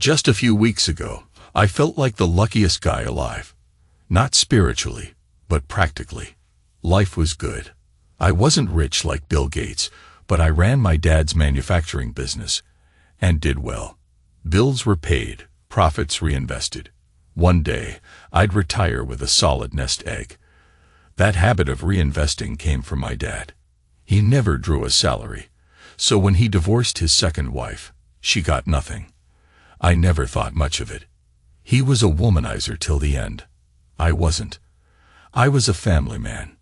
Just a few weeks ago, I felt like the luckiest guy alive. Not spiritually, but practically. Life was good. I wasn't rich like Bill Gates, but I ran my dad's manufacturing business and did well. Bills were paid, profits reinvested. One day, I'd retire with a solid nest egg. That habit of reinvesting came from my dad. He never drew a salary, so when he divorced his second wife, she got nothing. I never thought much of it. He was a womanizer till the end. I wasn't. I was a family man.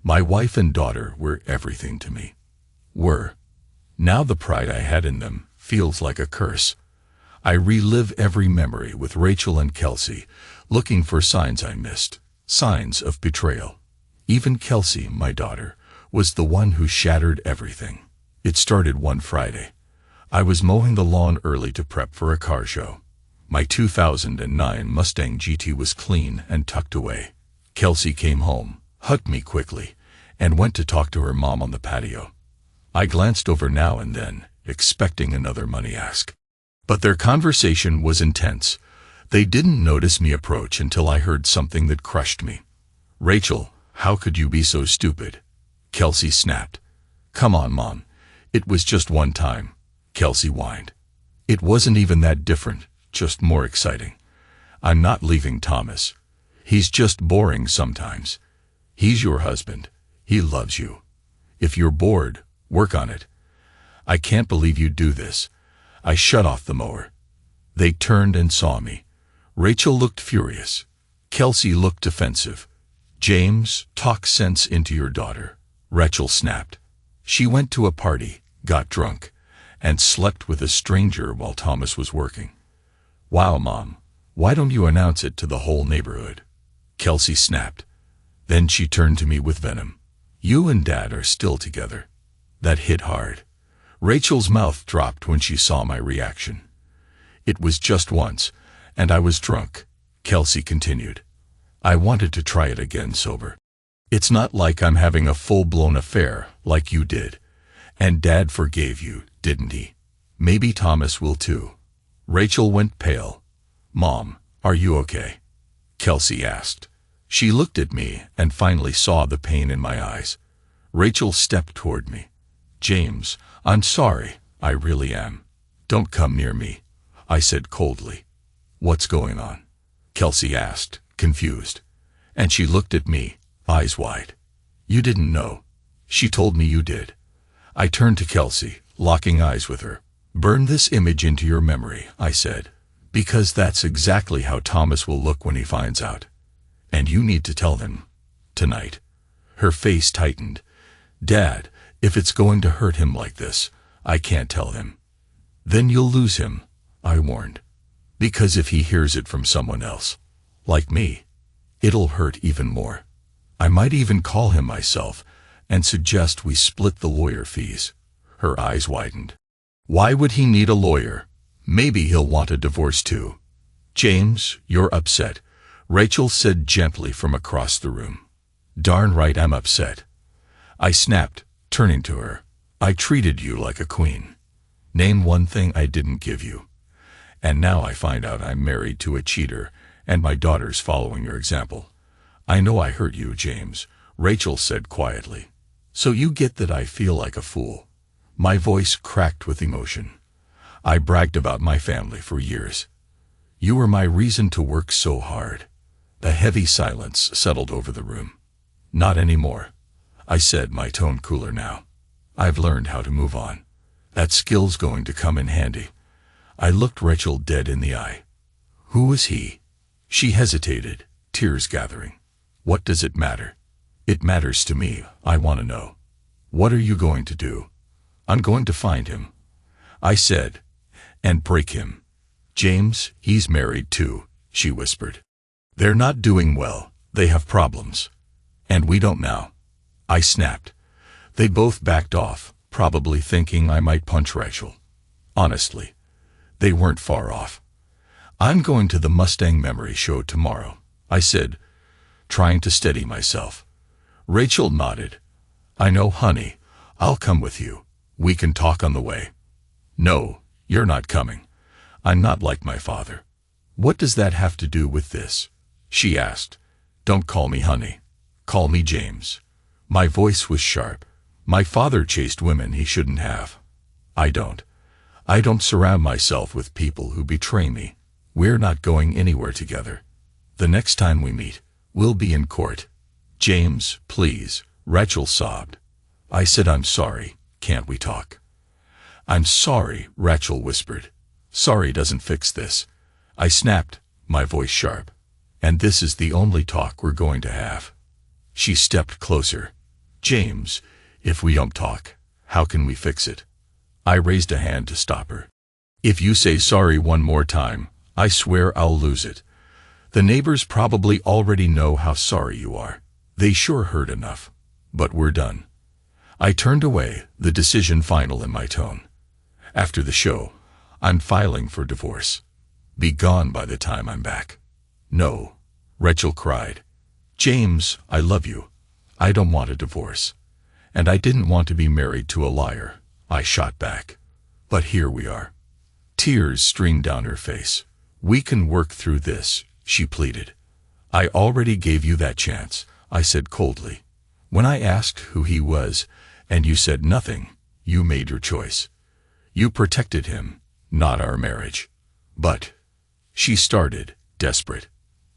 My wife and daughter were everything to me. Now the pride I had in them feels like a curse. I relive every memory with Rachel and Kelsey, looking for signs I missed, signs of betrayal. Even Kelsey, my daughter, was the one who shattered everything. It started one Friday. I was mowing the lawn early to prep for a car show. My 2009 Mustang GT was clean and tucked away. Kelsey came home, hugged me quickly, and went to talk to her mom on the patio. I glanced over now and then, expecting another money ask. But their conversation was intense. They didn't notice me approach until I heard something that crushed me. "Rachel, how could you be so stupid?" Kelsey snapped. "Come on, Mom. It was just one time," Kelsey whined. "It wasn't even that different, just more exciting. I'm not leaving Thomas. He's just boring sometimes. He's your husband. He loves you. If you're bored, work on it." "I can't believe you do this." I shut off the mower. They turned and saw me. Rachel looked furious. Kelsey looked defensive. "James, talk sense into your daughter," Rachel snapped. "She went to a party, got drunk, and slept with a stranger while Thomas was working." "Wow, Mom, why don't you announce it to the whole neighborhood?" Kelsey snapped. Then she turned to me with venom. "You and Dad are still together." That hit hard. Rachel's mouth dropped when she saw my reaction. "It was just once, and I was drunk," Kelsey continued. "I wanted to try it again sober. It's not like I'm having a full-blown affair like you did. And Dad forgave you, didn't he? Maybe Thomas will too." Rachel went pale. "Mom, are you okay?" Kelsey asked. She looked at me and finally saw the pain in my eyes. Rachel stepped toward me. "James, I'm sorry, I really am. Don't come near me," I said coldly. "What's going on?" Kelsey asked, confused. And she looked at me, eyes wide. "You didn't know." "She told me you did." I turned to Kelsey, locking eyes with her. "Burn this image into your memory," I said, "because that's exactly how Thomas will look when he finds out. And you need to tell him. Tonight." Her face tightened. "Dad, if it's going to hurt him like this, I can't tell him." "Then you'll lose him," I warned. "Because if he hears it from someone else, like me, it'll hurt even more. I might even call him myself and suggest we split the lawyer fees." Her eyes widened. "Why would he need a lawyer? Maybe he'll want a divorce too." "James, you're upset," Rachel said gently from across the room. "Darn right I'm upset." I snapped, turning to her. "I treated you like a queen. Name one thing I didn't give you. And now I find out I'm married to a cheater, and my daughter's following your example." "I know I hurt you, James," Rachel said quietly. "So you get that I feel like a fool." My voice cracked with emotion. "I bragged about my family for years. You were my reason to work so hard." A heavy silence settled over the room. "Not anymore," I said, my tone cooler now. "I've learned how to move on. That skill's going to come in handy." I looked Rachel dead in the eye. "Who was he?" She hesitated, tears gathering. "What does it matter?" "It matters to me. I want to know." "What are you going to do?" "I'm going to find him," I said, "and break him." "James, he's married too," she whispered. "They're not doing well. They have problems. And we don't now." I snapped. They both backed off, probably thinking I might punch Rachel. Honestly, they weren't far off. "I'm going to the Mustang Memory Show tomorrow," I said, trying to steady myself. Rachel nodded. "I know, honey. I'll come with you. We can talk on the way." "No, you're not coming." I'm not like my father. What does that have to do with this? She asked. Don't call me honey. Call me James. My voice was sharp. My father chased women he shouldn't have. I don't. I don't surround myself with people who betray me. We're not going anywhere together. The next time we meet, we'll be in court. James, please, Rachel sobbed. I said, I'm sorry. Can't we talk? I'm sorry, Rachel whispered. Sorry doesn't fix this. I snapped, my voice sharp. And this is the only talk we're going to have. She stepped closer. James, if we don't talk, how can we fix it? I raised a hand to stop her. If you say sorry one more time, I swear I'll lose it. The neighbors probably already know how sorry you are. They sure heard enough. But we're done. I turned away, the decision final in my tone. After the show, I'm filing for divorce. Be gone by the time I'm back. No, Rachel cried. James, I love you. I don't want a divorce. And I didn't want to be married to a liar, I shot back. But here we are. Tears streamed down her face. We can work through this, she pleaded. I already gave you that chance, I said coldly. When I asked who he was, and you said nothing, you made your choice. You protected him, not our marriage. But, she started, desperate.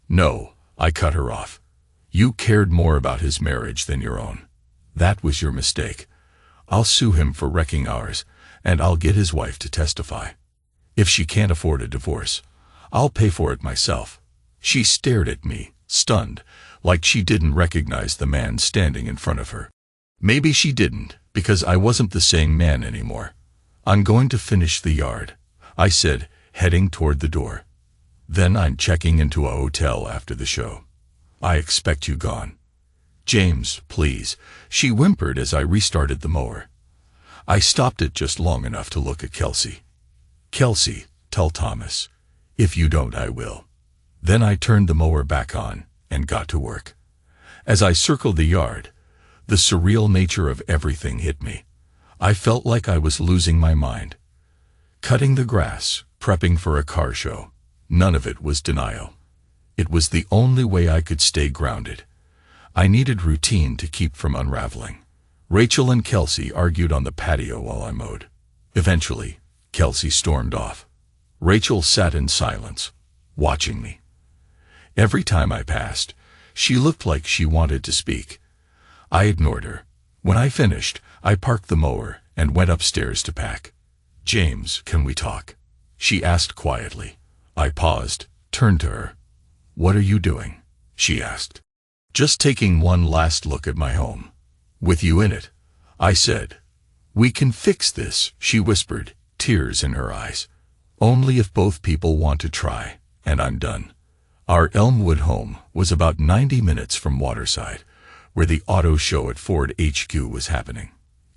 No, I cut her off. You cared more about his marriage than your own. That was your mistake. I'll sue him for wrecking ours, and I'll get his wife to testify. If she can't afford a divorce, I'll pay for it myself. She stared at me, stunned, like she didn't recognize the man standing in front of her. Maybe she didn't, because I wasn't the same man anymore. I'm going to finish the yard, I said, heading toward the door. Then I'm checking into a hotel after the show. I expect you gone. James, please, she whimpered as I restarted the mower. I stopped it just long enough to look at Kelsey. Kelsey, tell Thomas. If you don't, I will. Then I turned the mower back on and got to work. As I circled the yard, the surreal nature of everything hit me. I felt like I was losing my mind. Cutting the grass, prepping for a car show, none of it was denial. It was the only way I could stay grounded. I needed routine to keep from unraveling. Rachel and Kelsey argued on the patio while I mowed. Eventually, Kelsey stormed off. Rachel sat in silence, watching me. Every time I passed, she looked like she wanted to speak. I ignored her. When I finished, I parked the mower and went upstairs to pack. James, can we talk? She asked quietly. I paused, turned to her. What are you doing? She asked. Just taking one last look at my home. With you in it, I said. We can fix this, she whispered, tears in her eyes. Only if both people want to try, and I'm done. Our Elmwood home was about 90 minutes from Waterside, where the auto show at Ford HQ was happening.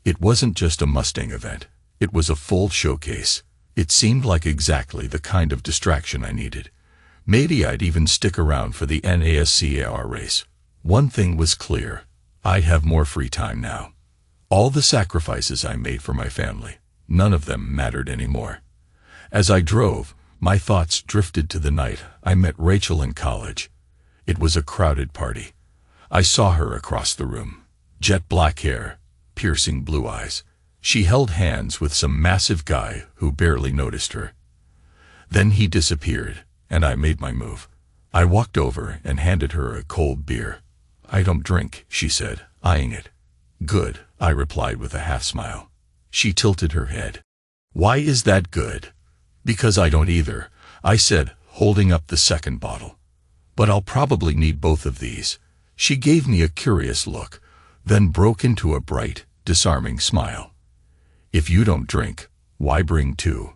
It wasn't just a Mustang event. It was a full showcase. It seemed like exactly the kind of distraction I needed. Maybe I'd even stick around for the NASCAR race. One thing was clear. I'd have more free time now. All the sacrifices I made for my family, none of them mattered anymore. As I drove, my thoughts drifted to the night I met Rachel in college. It was a crowded party. I saw her across the room. Jet black hair, piercing blue eyes. She held hands with some massive guy who barely noticed her. Then he disappeared, and I made my move. I walked over and handed her a cold beer. I don't drink, she said, eyeing it. Good, I replied with a half smile. She tilted her head. Why is that good? Because I don't either, I said, holding up the second bottle. But I'll probably need both of these. She gave me a curious look, then broke into a bright, disarming smile. If you don't drink, why bring two?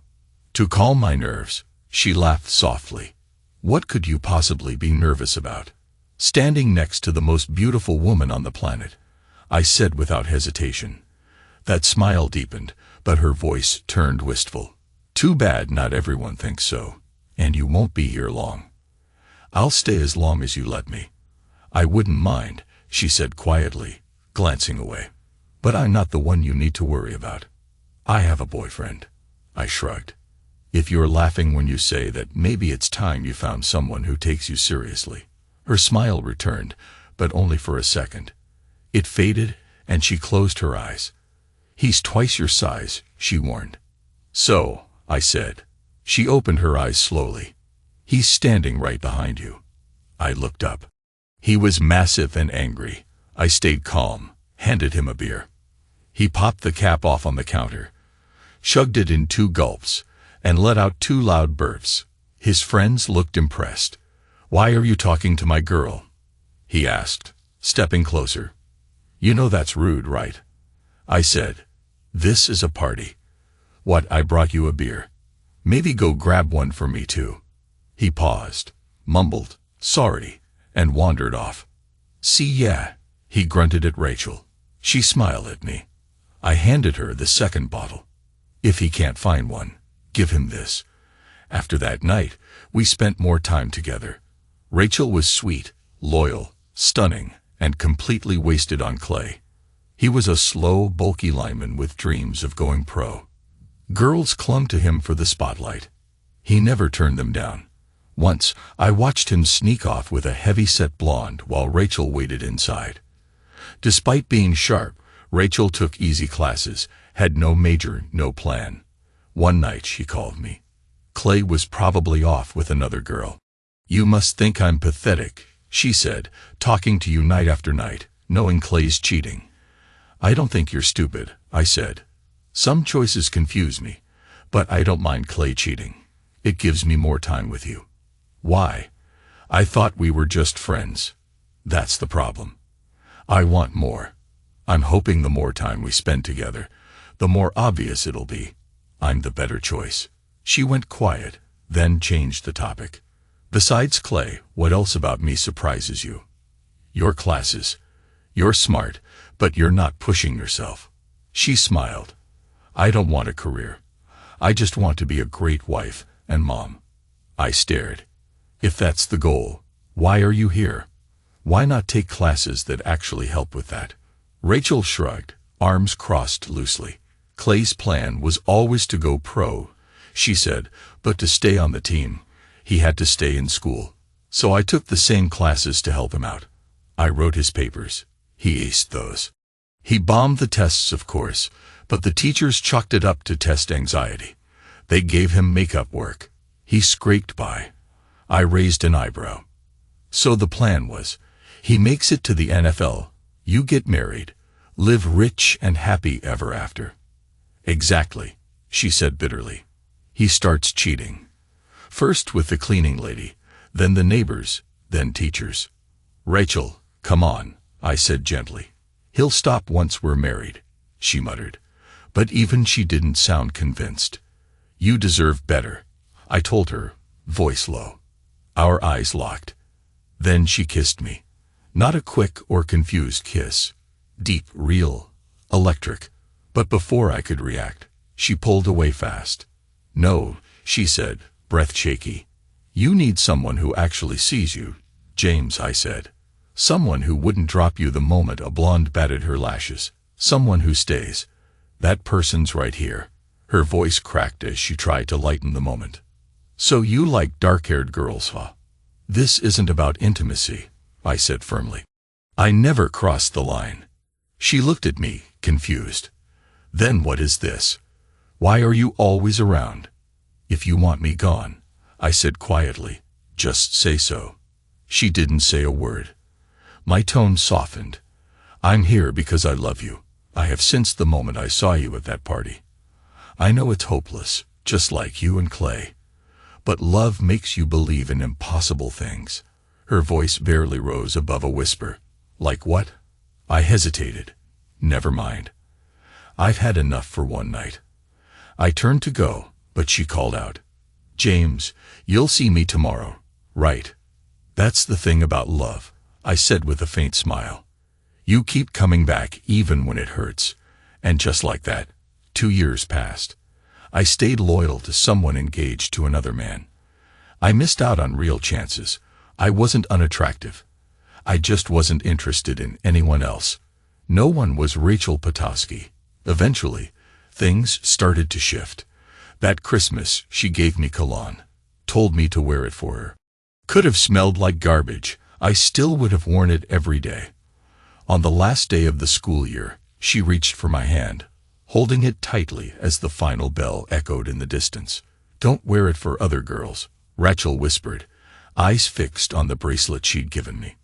To calm my nerves, she laughed softly. What could you possibly be nervous about? Standing next to the most beautiful woman on the planet, I said without hesitation. That smile deepened, but her voice turned wistful. Too bad not everyone thinks so, and you won't be here long. I'll stay as long as you let me. I wouldn't mind, she said quietly, glancing away. But I'm not the one you need to worry about. I have a boyfriend. I shrugged. If you're laughing when you say that, maybe it's time you found someone who takes you seriously. Her smile returned, but only for a second. It faded, and she closed her eyes. He's twice your size, she warned. So, I said. She opened her eyes slowly. He's standing right behind you. I looked up. He was massive and angry. I stayed calm, handed him a beer. He popped the cap off on the counter, chugged it in 2 gulps, and let out 2 loud burps. His friends looked impressed. "Why are you talking to my girl?" he asked, stepping closer. "You know that's rude, right?" I said. "This is a party." "What, I brought you a beer. Maybe go grab one for me too." He paused, mumbled, "Sorry," and wandered off. "See, yeah," he grunted at Rachel. She smiled at me. I handed her the second bottle. "If he can't find one, give him this." After that night, we spent more time together. Rachel was sweet, loyal, stunning, and completely wasted on Clay. He was a slow, bulky lineman with dreams of going pro. Girls clung to him for the spotlight. He never turned them down. Once, I watched him sneak off with a heavy-set blonde while Rachel waited inside. Despite being sharp, Rachel took easy classes, had no major, no plan. One night she called me. Clay was probably off with another girl. "You must think I'm pathetic," she said, "talking to you night after night, knowing Clay's cheating." "I don't think you're stupid," I said. "Some choices confuse me, but I don't mind Clay cheating. It gives me more time with you." "Why? I thought we were just friends." "That's the problem. I want more. I'm hoping the more time we spend together, the more obvious it'll be. I'm the better choice." She went quiet, then changed the topic. "Besides Clay, what else about me surprises you?" "Your classes. You're smart, but you're not pushing yourself." She smiled. "I don't want a career. I just want to be a great wife and mom." I stared. "If that's the goal, why are you here? Why not take classes that actually help with that?" Rachel shrugged, arms crossed loosely. "Clay's plan was always to go pro," she said, "but to stay on the team, he had to stay in school. So I took the same classes to help him out. I wrote his papers. He aced those. He bombed the tests, of course, but the teachers chalked it up to test anxiety. They gave him makeup work. He scraped by." I raised an eyebrow. "So the plan was, he makes it to the NFL, you get married, live rich and happy ever after." "Exactly," she said bitterly. "He starts cheating. First with the cleaning lady, then the neighbors, then teachers." "Rachel, come on," I said gently. "He'll stop once we're married," she muttered. But even she didn't sound convinced. "You deserve better," I told her, voice low. Our eyes locked. Then she kissed me. Not a quick or confused kiss. Deep, real, electric. But before I could react, she pulled away fast. "No," she said, breath shaky. "You need someone who actually sees you, James," I said. "Someone who wouldn't drop you the moment a blonde batted her lashes. Someone who stays. That person's right here." Her voice cracked as she tried to lighten the moment. "So you like dark-haired girls, huh?" "This isn't about intimacy," I said firmly. "I never crossed the line." She looked at me, confused. "Then what is this? Why are you always around?" "If you want me gone," I said quietly, "just say so." She didn't say a word. My tone softened. "I'm here because I love you. I have since the moment I saw you at that party. I know it's hopeless, just like you and Clay. But love makes you believe in impossible things." Her voice barely rose above a whisper. "Like what?" I hesitated. "Never mind. I've had enough for one night." I turned to go, but she called out, "James, you'll see me tomorrow, right?" "That's the thing about love," I said with a faint smile. "You keep coming back even when it hurts." And just like that, 2 years passed. I stayed loyal to someone engaged to another man. I missed out on real chances. I wasn't unattractive. I just wasn't interested in anyone else. No one was Rachel Petoskey. Eventually, things started to shift. That Christmas, she gave me cologne, told me to wear it for her. Could have smelled like garbage. I still would have worn it every day. On the last day of the school year, she reached for my hand, holding it tightly as the final bell echoed in the distance. "Don't wear it for other girls," Rachel whispered, eyes fixed on the bracelet she'd given me.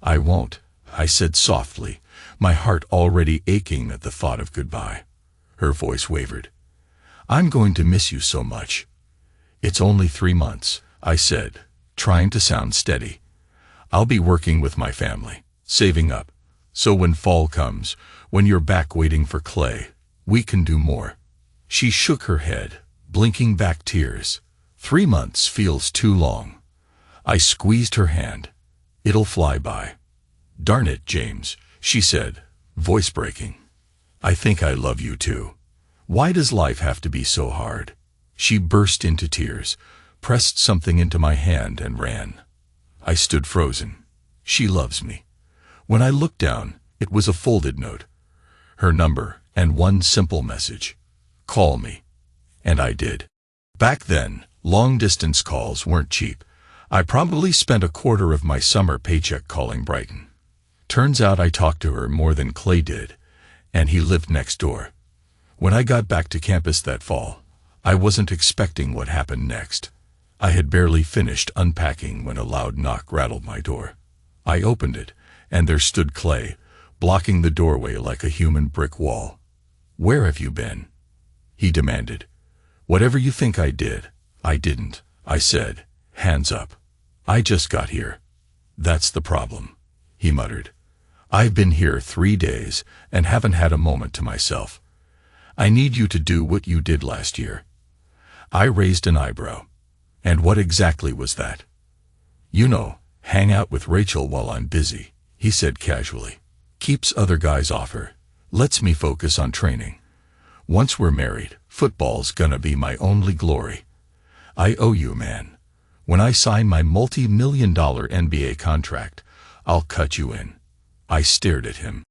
"I won't," I said softly, my heart already aching at the thought of goodbye. Her voice wavered. "I'm going to miss you so much." "It's only 3 months," I said, trying to sound steady. "I'll be working with my family, saving up. So when fall comes, when you're back waiting for Clay, we can do more." She shook her head, blinking back tears. 3 months feels too long. I squeezed her hand. "It'll fly by." "Darn it, James," she said, voice breaking. "I think I love you too. Why does life have to be so hard?" She burst into tears, pressed something into my hand and ran. I stood frozen. She loves me. When I looked down, it was a folded note. Her number and one simple message. "Call me." And I did. Back then, long-distance calls weren't cheap. I probably spent a quarter of my summer paycheck calling Brighton. Turns out I talked to her more than Clay did, and he lived next door. When I got back to campus that fall, I wasn't expecting what happened next. I had barely finished unpacking when a loud knock rattled my door. I opened it, and there stood Clay, blocking the doorway like a human brick wall. "Where have you been?" he demanded. "Whatever you think I did, I didn't," I said, hands up. "I just got here." "That's the problem," he muttered. "I've been here 3 days and haven't had a moment to myself. I need you to do what you did last year." I raised an eyebrow. "And what exactly was that?" "You know, hang out with Rachel while I'm busy," he said casually. "Keeps other guys off her. Lets me focus on training. Once we're married, football's gonna be my only glory. I owe you, man. When I sign my multi-million-dollar NBA contract, I'll cut you in." I stared at him.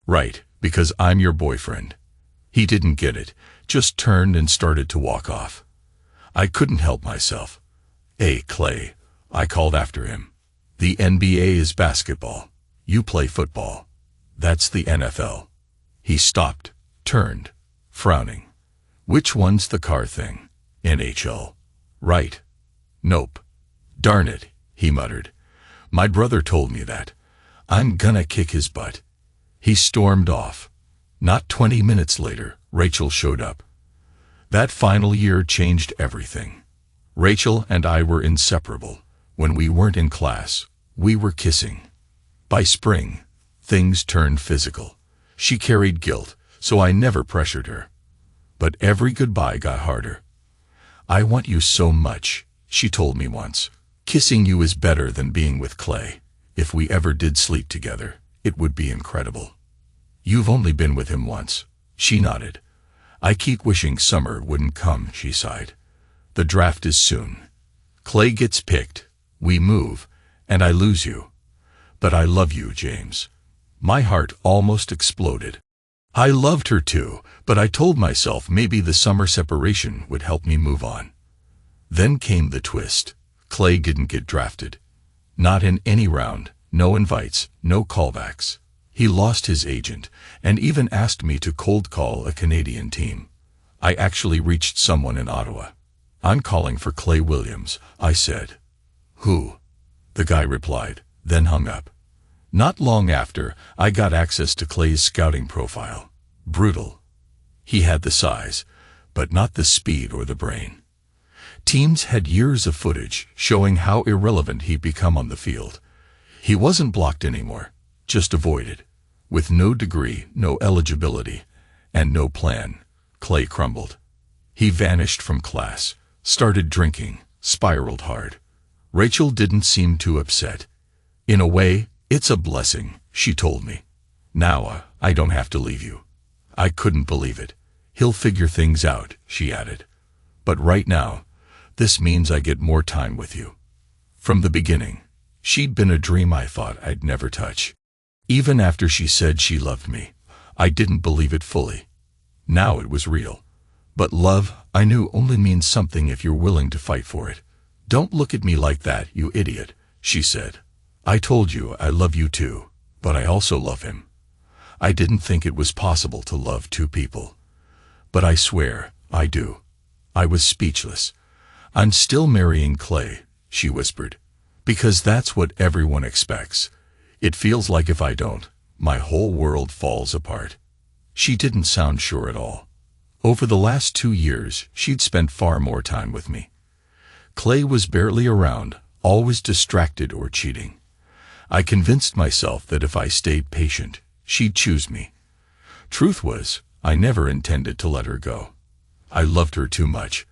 "Right, because I'm your boyfriend." He didn't get it, just turned and started to walk off. I couldn't help myself. "Hey, Clay," I called after him. "The NBA is basketball. You play football. That's the NFL." He stopped, turned, frowning. "Which one's the car thing?" "NHL." "Right." "Nope." "Darn it," he muttered. "My brother told me that. I'm gonna kick his butt." He stormed off. Not 20 minutes later, Rachel showed up. That final year changed everything. Rachel and I were inseparable. When we weren't in class, we were kissing. By spring, things turned physical. She carried guilt, so I never pressured her. But every goodbye got harder. "I want you so much," she told me once. "Kissing you is better than being with Clay. If we ever did sleep together, it would be incredible." "You've only been with him once." She nodded. "I keep wishing summer wouldn't come," she sighed. "The draft is soon. Clay gets picked, we move, and I lose you. But I love you, James." My heart almost exploded. I loved her too, but I told myself maybe the summer separation would help me move on. Then came the twist. Clay didn't get drafted. Not in any round, no invites, no callbacks. He lost his agent, and even asked me to cold call a Canadian team. I actually reached someone in Ottawa. "I'm calling for Clay Williams," I said. "Who?" the guy replied, then hung up. Not long after, I got access to Clay's scouting profile. Brutal. He had the size, but not the speed or the brain. Teams had years of footage showing how irrelevant he'd become on the field. He wasn't blocked anymore, just avoided. With no degree, no eligibility, and no plan, Clay crumbled. He vanished from class, started drinking, spiraled hard. Rachel didn't seem too upset. "In a way, it's a blessing," she told me. "Now, I don't have to leave you." I couldn't believe it. "He'll figure things out," she added. "But right now, this means I get more time with you." From the beginning, she'd been a dream I thought I'd never touch. Even after she said she loved me, I didn't believe it fully. Now it was real. But love, I knew, only means something if you're willing to fight for it. Don't look at me like that, you idiot, she said. I told you I love you too, but I also love him. I didn't think it was possible to love two people. But I swear, I do. I was speechless. I'm still marrying Clay, she whispered. Because that's what everyone expects. It feels like if I don't, my whole world falls apart. She didn't sound sure at all. Over the last 2 years, she'd spent far more time with me. Clay was barely around, always distracted or cheating. I convinced myself that if I stayed patient, she'd choose me. Truth was, I never intended to let her go. I loved her too much.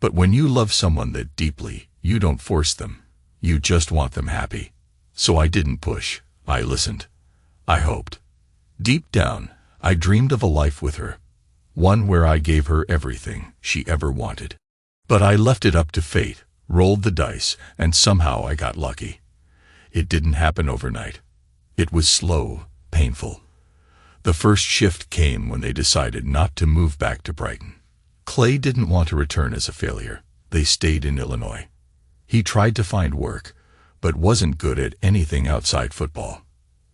But when you love someone that deeply, you don't force them. You just want them happy. So I didn't push. I listened. I hoped. Deep down, I dreamed of a life with her. One where I gave her everything she ever wanted. But I left it up to fate, rolled the dice, and somehow I got lucky. It didn't happen overnight. It was slow, painful. The first shift came when they decided not to move back to Brighton. Clay didn't want to return as a failure. They stayed in Illinois. He tried to find work, but wasn't good at anything outside football.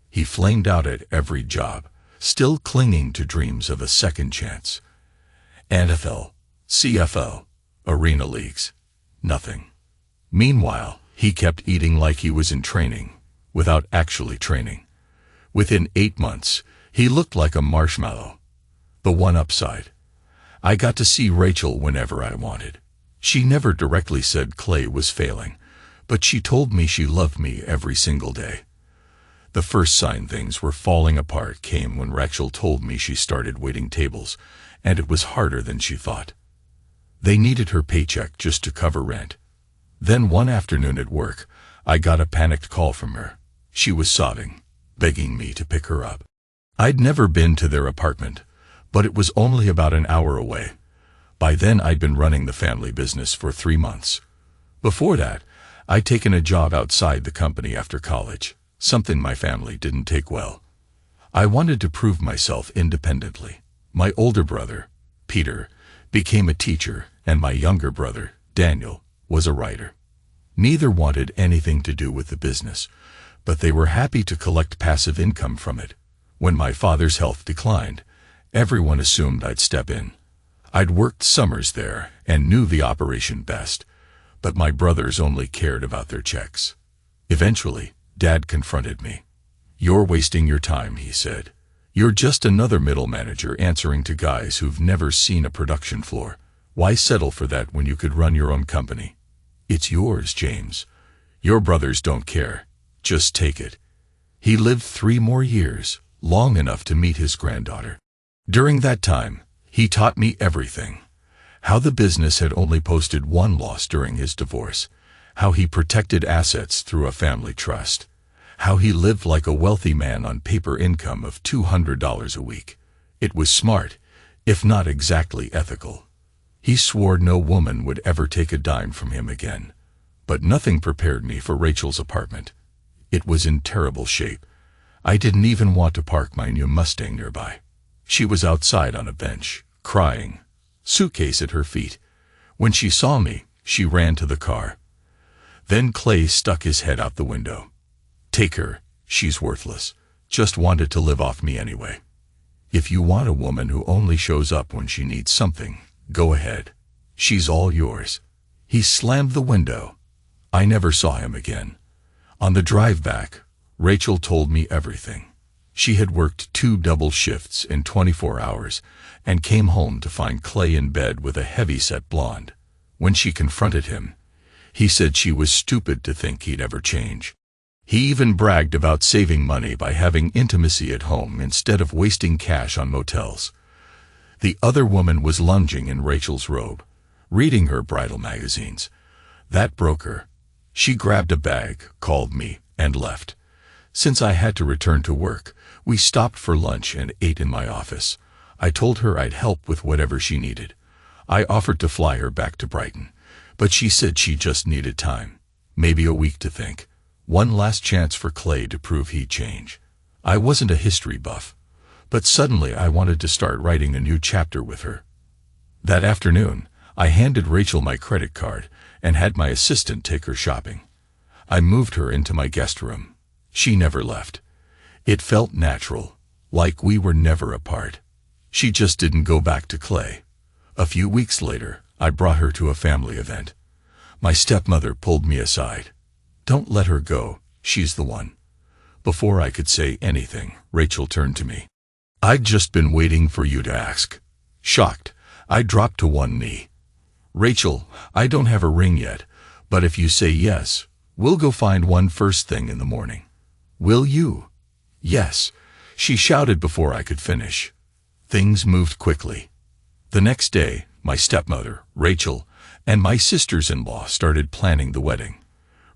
He flamed out at every job, still clinging to dreams of a second chance. NFL, CFL, arena leagues, nothing. Meanwhile, he kept eating like he was in training, without actually training. Within 8 months, he looked like a marshmallow. The one upside: I got to see Rachel whenever I wanted. She never directly said Clay was failing, but she told me she loved me every single day. The first sign things were falling apart came when Rachel told me she started waiting tables, and it was harder than she thought. They needed her paycheck just to cover rent. Then one afternoon at work, I got a panicked call from her. She was sobbing, begging me to pick her up. I'd never been to their apartment, but it was only about an hour away. By then I'd been running the family business for 3 months. Before that, I'd taken a job outside the company after college, something my family didn't take well. I wanted to prove myself independently. My older brother, Peter, became a teacher, and my younger brother, Daniel, was a writer. Neither wanted anything to do with the business, but they were happy to collect passive income from it. When my father's health declined, everyone assumed I'd step in. I'd worked summers there and knew the operation best, but my brothers only cared about their checks. Eventually, Dad confronted me. "You're wasting your time," he said. "You're just another middle manager answering to guys who've never seen a production floor. Why settle for that when you could run your own company? It's yours, James. Your brothers don't care. Just take it." He lived 3 more years, long enough to meet his granddaughter. During that time, he taught me everything. How the business had only posted 1 loss during his divorce. How he protected assets through a family trust. How he lived like a wealthy man on paper income of $200 a week. It was smart, if not exactly ethical. He swore no woman would ever take a dime from him again. But nothing prepared me for Rachel's apartment. It was in terrible shape. I didn't even want to park my new Mustang nearby. She was outside on a bench, crying, suitcase at her feet. When she saw me, she ran to the car. Then Clay stuck his head out the window. "Take her, she's worthless. Just wanted to live off me anyway. If you want a woman who only shows up when she needs something, go ahead. She's all yours." He slammed the window. I never saw him again. On the drive back, Rachel told me everything. She had worked 2 double shifts in 24 hours and came home to find Clay in bed with a heavy-set blonde. When she confronted him, he said she was stupid to think he'd ever change. He even bragged about saving money by having intimacy at home instead of wasting cash on motels. The other woman was lunging in Rachel's robe, reading her bridal magazines. That broke her. She grabbed a bag, called me, and left. Since I had to return to work, we stopped for lunch and ate in my office. I told her I'd help with whatever she needed. I offered to fly her back to Brighton, but she said she just needed time, maybe a week to think. One last chance for Clay to prove he'd change. I wasn't a history buff, but suddenly I wanted to start writing a new chapter with her. That afternoon, I handed Rachel my credit card and had my assistant take her shopping. I moved her into my guest room. She never left. It felt natural, like we were never apart. She just didn't go back to Clay. A few weeks later, I brought her to a family event. My stepmother pulled me aside. "Don't let her go, she's the one." Before I could say anything, Rachel turned to me. "I'd just been waiting for you to ask." Shocked, I dropped to one knee. "Rachel, I don't have a ring yet, but if you say yes, we'll go find one first thing in the morning. Will you?" "Yes," she shouted before I could finish. Things moved quickly. The next day, my stepmother, Rachel, and my sisters-in-law started planning the wedding.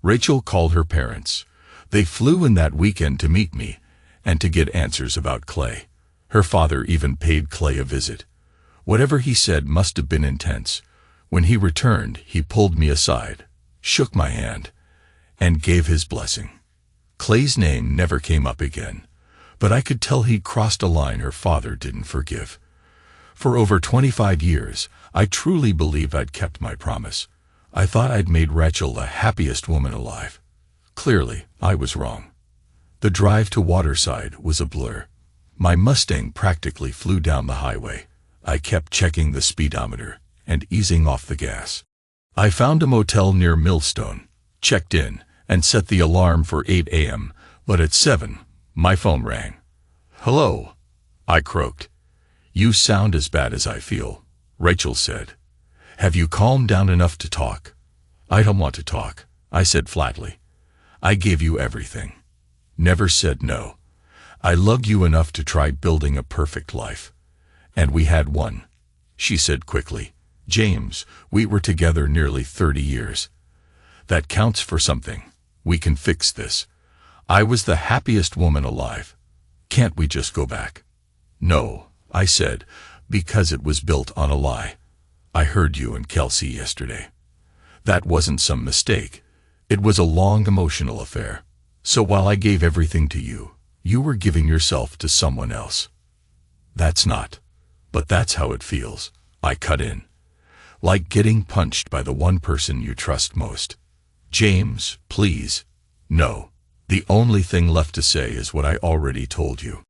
Rachel called her parents. They flew in that weekend to meet me and to get answers about Clay. Her father even paid Clay a visit. Whatever he said must have been intense. When he returned, he pulled me aside, shook my hand, and gave his blessing. Clay's name never came up again, but I could tell he'd crossed a line her father didn't forgive. For over 25 years, I truly believed I'd kept my promise. I thought I'd made Rachel the happiest woman alive. Clearly, I was wrong. The drive to Waterside was a blur. My Mustang practically flew down the highway. I kept checking the speedometer and easing off the gas. I found a motel near Millstone, checked in, and set the alarm for 8 a.m., but at 7, my phone rang. "Hello," I croaked. "You sound as bad as I feel," Rachel said. "Have you calmed down enough to talk?" "I don't want to talk," I said flatly. "I gave you everything. Never said no. I loved you enough to try building a perfect life. And we had one," she said quickly. "James, we were together nearly 30 years. That counts for something. We can fix this. I was the happiest woman alive. Can't we just go back?" "No," I said, "because it was built on a lie. I heard you and Kelsey yesterday. That wasn't some mistake. It was a long emotional affair. So while I gave everything to you, you were giving yourself to someone else." "That's not. But that's how it feels," I cut in. "Like getting punched by the one person you trust most." "James, please." "No. The only thing left to say is what I already told you.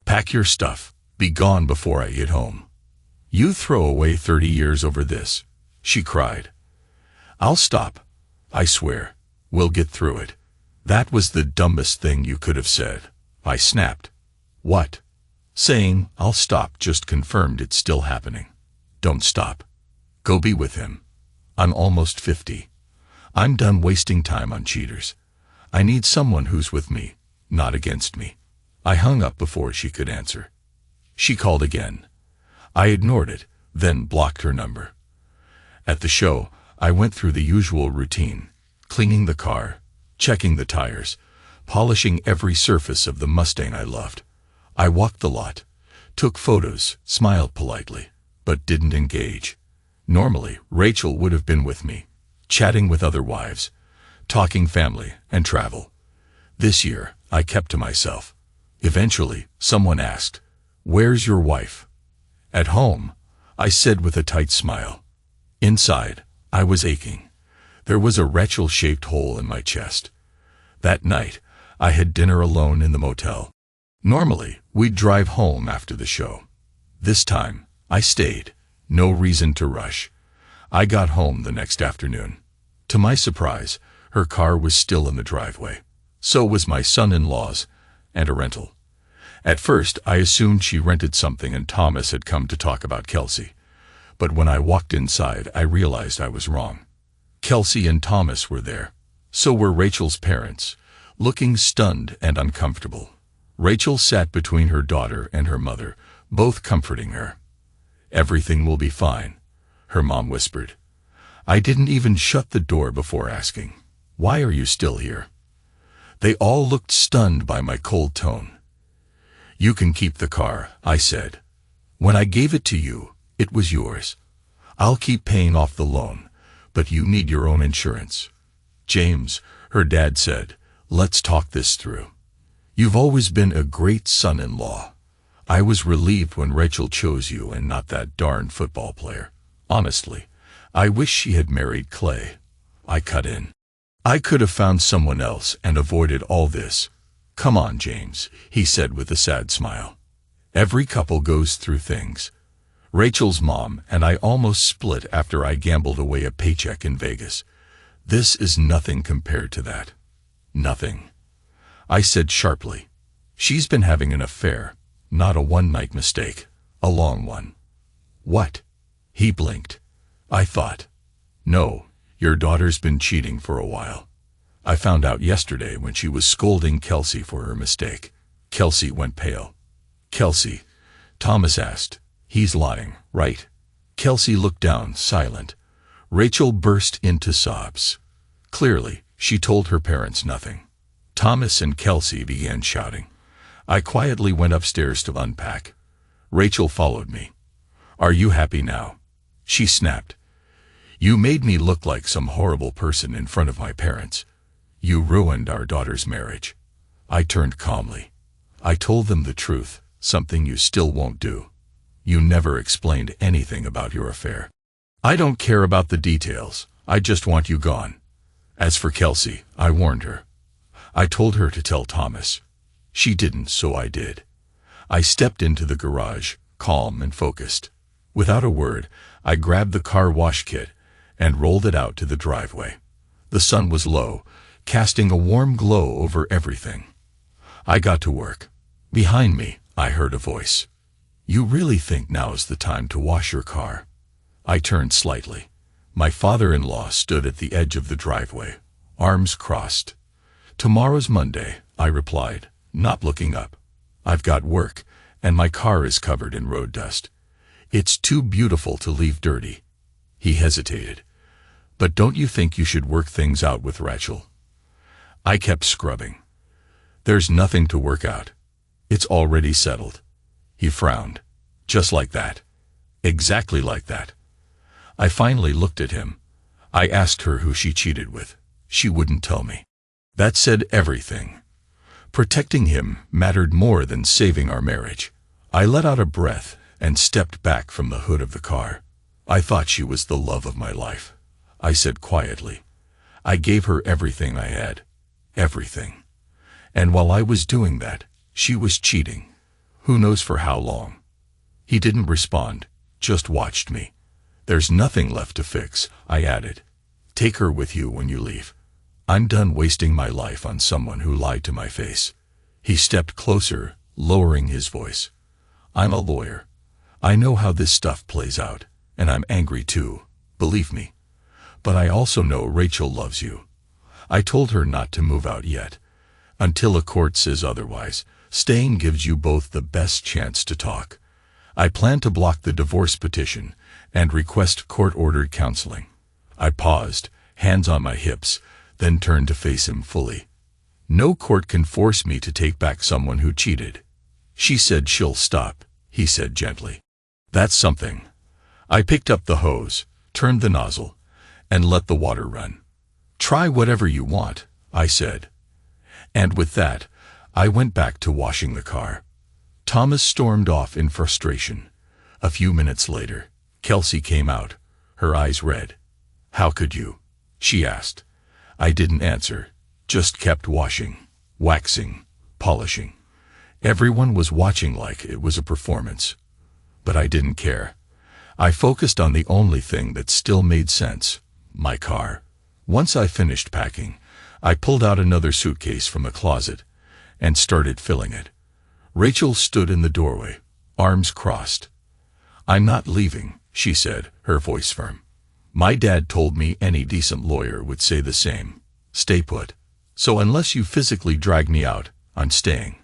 Pack your stuff. Be gone before I get home." "You throw away 30 years over this," she cried. "I'll stop. I swear. We'll get through it." "That was the dumbest thing you could have said," I snapped. "What?" Saying, "I'll stop" just confirmed it's still happening. Don't stop. Go be with him. I'm almost 50. I'm done wasting time on cheaters. I need someone who's with me, not against me. I hung up before she could answer. She called again. I ignored it, then blocked her number. At the show, I went through the usual routine, cleaning the car, checking the tires, polishing every surface of the Mustang I loved. I walked the lot, took photos, smiled politely, but didn't engage. Normally, Rachel would have been with me, chatting with other wives, talking family and travel. This year, I kept to myself. Eventually, someone asked, "Where's your wife?" "At home," I said with a tight smile. Inside, I was aching. There was a Rachel-shaped hole in my chest. That night, I had dinner alone in the motel. Normally, we'd drive home after the show. This time, I stayed. No reason to rush. I got home the next afternoon. To my surprise, her car was still in the driveway. So was my son-in-law's, and a rental. At first, I assumed she rented something and Thomas had come to talk about Kelsey. But when I walked inside, I realized I was wrong. Kelsey and Thomas were there. So were Rachel's parents, looking stunned and uncomfortable. Rachel sat between her daughter and her mother, both comforting her. "Everything will be fine," her mom whispered. I didn't even shut the door before asking, "Why are you still here?" They all looked stunned by my cold tone. "You can keep the car," I said. "When I gave it to you, it was yours. I'll keep paying off the loan, but you need your own insurance." "James," her dad said, "let's talk this through. You've always been a great son-in-law. I was relieved when Rachel chose you and not that darn football player. Honestly, I wish she had married Clay. I cut in. I could have found someone else and avoided all this. Come on, James, he said with a sad smile. Every couple goes through things. Rachel's mom and I almost split after I gambled away a paycheck in Vegas. This is nothing compared to that. Nothing, I said sharply. She's been having an affair, not a one-night mistake, a long one. What? He blinked. I thought. No, your daughter's been cheating for a while. I found out yesterday when she was scolding Kelsey for her mistake. Kelsey went pale. Kelsey? Thomas asked. He's lying, right? Kelsey looked down, silent. Rachel burst into sobs. Clearly, she told her parents nothing. Thomas and Kelsey began shouting. I quietly went upstairs to unpack. Rachel followed me. Are you happy now? She snapped. You made me look like some horrible person in front of my parents. You ruined our daughter's marriage. I turned calmly. I told them the truth, something you still won't do. You never explained anything about your affair. I don't care about the details. I just want you gone. As for Kelsey, I warned her. I told her to tell Thomas. She didn't, so I did. I stepped into the garage, calm and focused. Without a word, I grabbed the car wash kit and rolled it out to the driveway. The sun was low, casting a warm glow over everything. I got to work. Behind me, I heard a voice. You really think now's the time to wash your car? I turned slightly. My father-in-law stood at the edge of the driveway, arms crossed. Tomorrow's Monday, I replied, not looking up. I've got work, and my car is covered in road dust. It's too beautiful to leave dirty. He hesitated. But don't you think you should work things out with Rachel? I kept scrubbing. There's nothing to work out. It's already settled. He frowned. Just like that. Exactly like that. I finally looked at him. I asked her who she cheated with. She wouldn't tell me. That said everything. Protecting him mattered more than saving our marriage. I let out a breath and stepped back from the hood of the car. I thought she was the love of my life. I said quietly. I gave her everything I had. Everything. And while I was doing that, she was cheating. Who knows for how long? He didn't respond, just watched me. There's nothing left to fix, I added. Take her with you when you leave. I'm done wasting my life on someone who lied to my face. He stepped closer, lowering his voice. I'm a lawyer. I know how this stuff plays out, and I'm angry too, believe me. But I also know Rachel loves you. I told her not to move out yet. Until a court says otherwise, staying gives you both the best chance to talk. I plan to block the divorce petition and request court-ordered counseling. I paused, hands on my hips, then turned to face him fully. No court can force me to take back someone who cheated. She said she'll stop, he said gently. That's something. I picked up the hose, turned the nozzle, and let the water run. Try whatever you want, I said. And with that, I went back to washing the car. Thomas stormed off in frustration. A few minutes later, Kelsey came out, her eyes red. How could you? She asked. I didn't answer, just kept washing, waxing, polishing. Everyone was watching like it was a performance. But I didn't care. I focused on the only thing that still made sense, my car. Once I finished packing, I pulled out another suitcase from a closet and started filling it. Rachel stood in the doorway, arms crossed. I'm not leaving, she said, her voice firm. My dad told me any decent lawyer would say the same. Stay put. So unless you physically drag me out, I'm staying.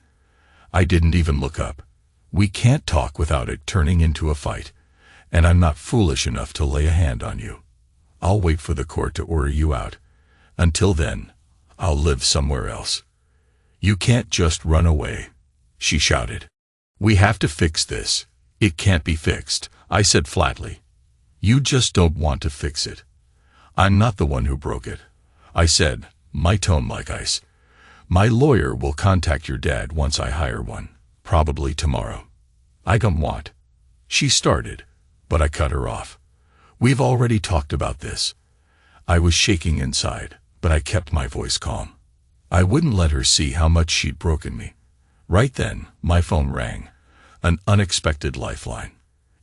I didn't even look up. We can't talk without it turning into a fight, and I'm not foolish enough to lay a hand on you. I'll wait for the court to order you out. Until then, I'll live somewhere else. You can't just run away, she shouted. We have to fix this. It can't be fixed, I said flatly. You just don't want to fix it. I'm not the one who broke it, I said, my tone like ice. My lawyer will contact your dad once I hire one, probably tomorrow. I don't want. She started, but I cut her off. We've already talked about this. I was shaking inside, but I kept my voice calm. I wouldn't let her see how much she'd broken me. Right then, my phone rang. An unexpected lifeline.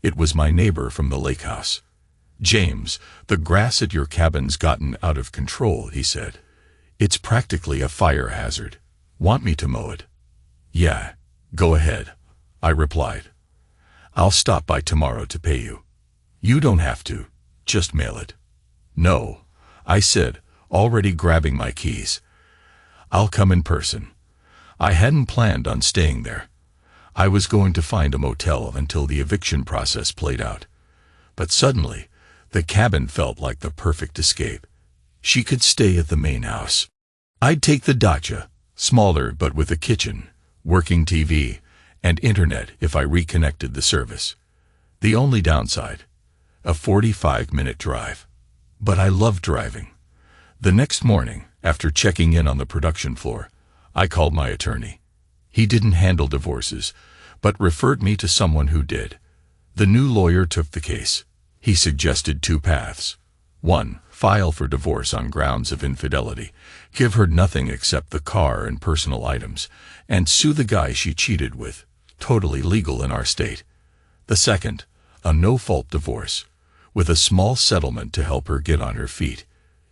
It was my neighbor from the lake house. "James, the grass at your cabin's gotten out of control," he said. "It's practically a fire hazard. Want me to mow it?" "Yeah, go ahead," I replied. "I'll stop by tomorrow to pay you." "You don't have to. Just mail it." "No," I said, already grabbing my keys. "I'll come in person." I hadn't planned on staying there. I was going to find a motel until the eviction process played out. But suddenly, the cabin felt like the perfect escape. She could stay at the main house. I'd take the dacha, smaller but with a kitchen, working TV, and internet if I reconnected the service. The only downside, a 45-minute drive. But I loved driving. The next morning, after checking in on the production floor, I called my attorney. He didn't handle divorces, but referred me to someone who did. The new lawyer took the case. He suggested 2 paths. 1, file for divorce on grounds of infidelity, give her nothing except the car and personal items, and sue the guy she cheated with, totally legal in our state. The second, a no-fault divorce, with a small settlement to help her get on her feet.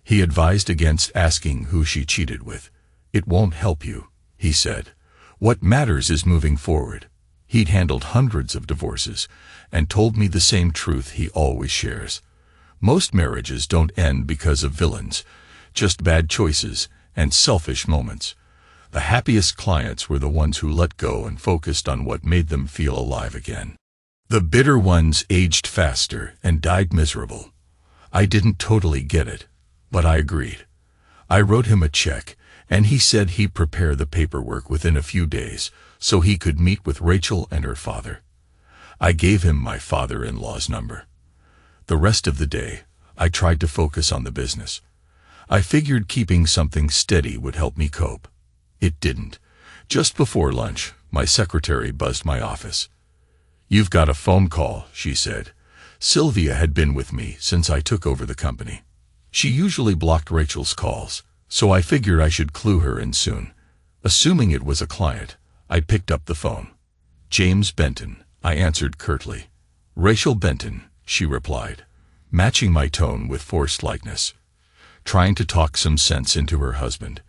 He advised against asking who she cheated with. "It won't help you," he said. "What matters is moving forward." He'd handled hundreds of divorces and told me the same truth he always shares. Most marriages don't end because of villains, just bad choices and selfish moments. The happiest clients were the ones who let go and focused on what made them feel alive again. The bitter ones aged faster and died miserable. I didn't totally get it, but I agreed. I wrote him a check, and he said he'd prepare the paperwork within a few days so he could meet with Rachel and her father. I gave him my father-in-law's number. The rest of the day, I tried to focus on the business. I figured keeping something steady would help me cope. It didn't. Just before lunch, my secretary buzzed my office. "You've got a phone call," she said. Sylvia had been with me since I took over the company. She usually blocked Rachel's calls, so I figured I should clue her in soon. Assuming it was a client, I picked up the phone. "James Benton," I answered curtly. "Rachel Benton," she replied, matching my tone with forced lightness, trying to talk some sense into her husband.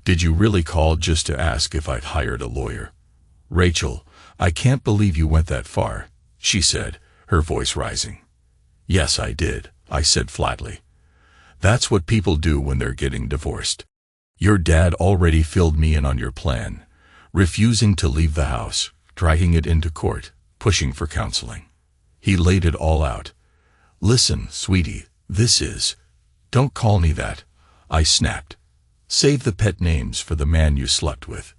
"Did you really call just to ask if I'd hired a lawyer?" "Rachel, I can't believe you went that far," she said, her voice rising. "Yes, I did," I said flatly. "That's what people do when they're getting divorced. Your dad already filled me in on your plan, refusing to leave the house, dragging it into court, pushing for counseling. He laid it all out. Listen, sweetie, this is—" "Don't call me that," I snapped. "Save the pet names for the man you slept with."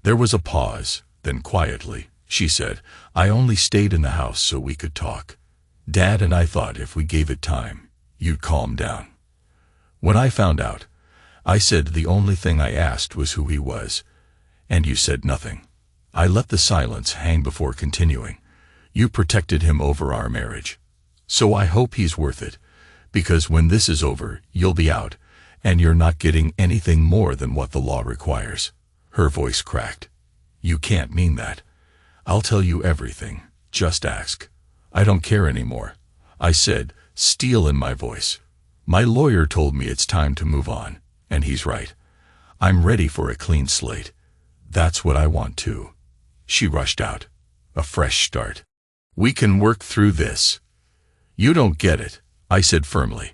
There was a pause, then quietly, she said, "I only stayed in the house so we could talk. Dad and I thought if we gave it time, you'd calm down. When I found out, I said the only thing I asked was who he was, and you said nothing. I let the silence hang before continuing. You protected him over our marriage. So I hope he's worth it, because when this is over, you'll be out, and you're not getting anything more than what the law requires." Her voice cracked. "You can't mean that. I'll tell you everything. Just ask." "I don't care anymore," I said, steel in my voice. "My lawyer told me it's time to move on, and he's right. I'm ready for a clean slate. That's what I want too." She rushed out. "A fresh start. We can work through this." "You don't get it," I said firmly.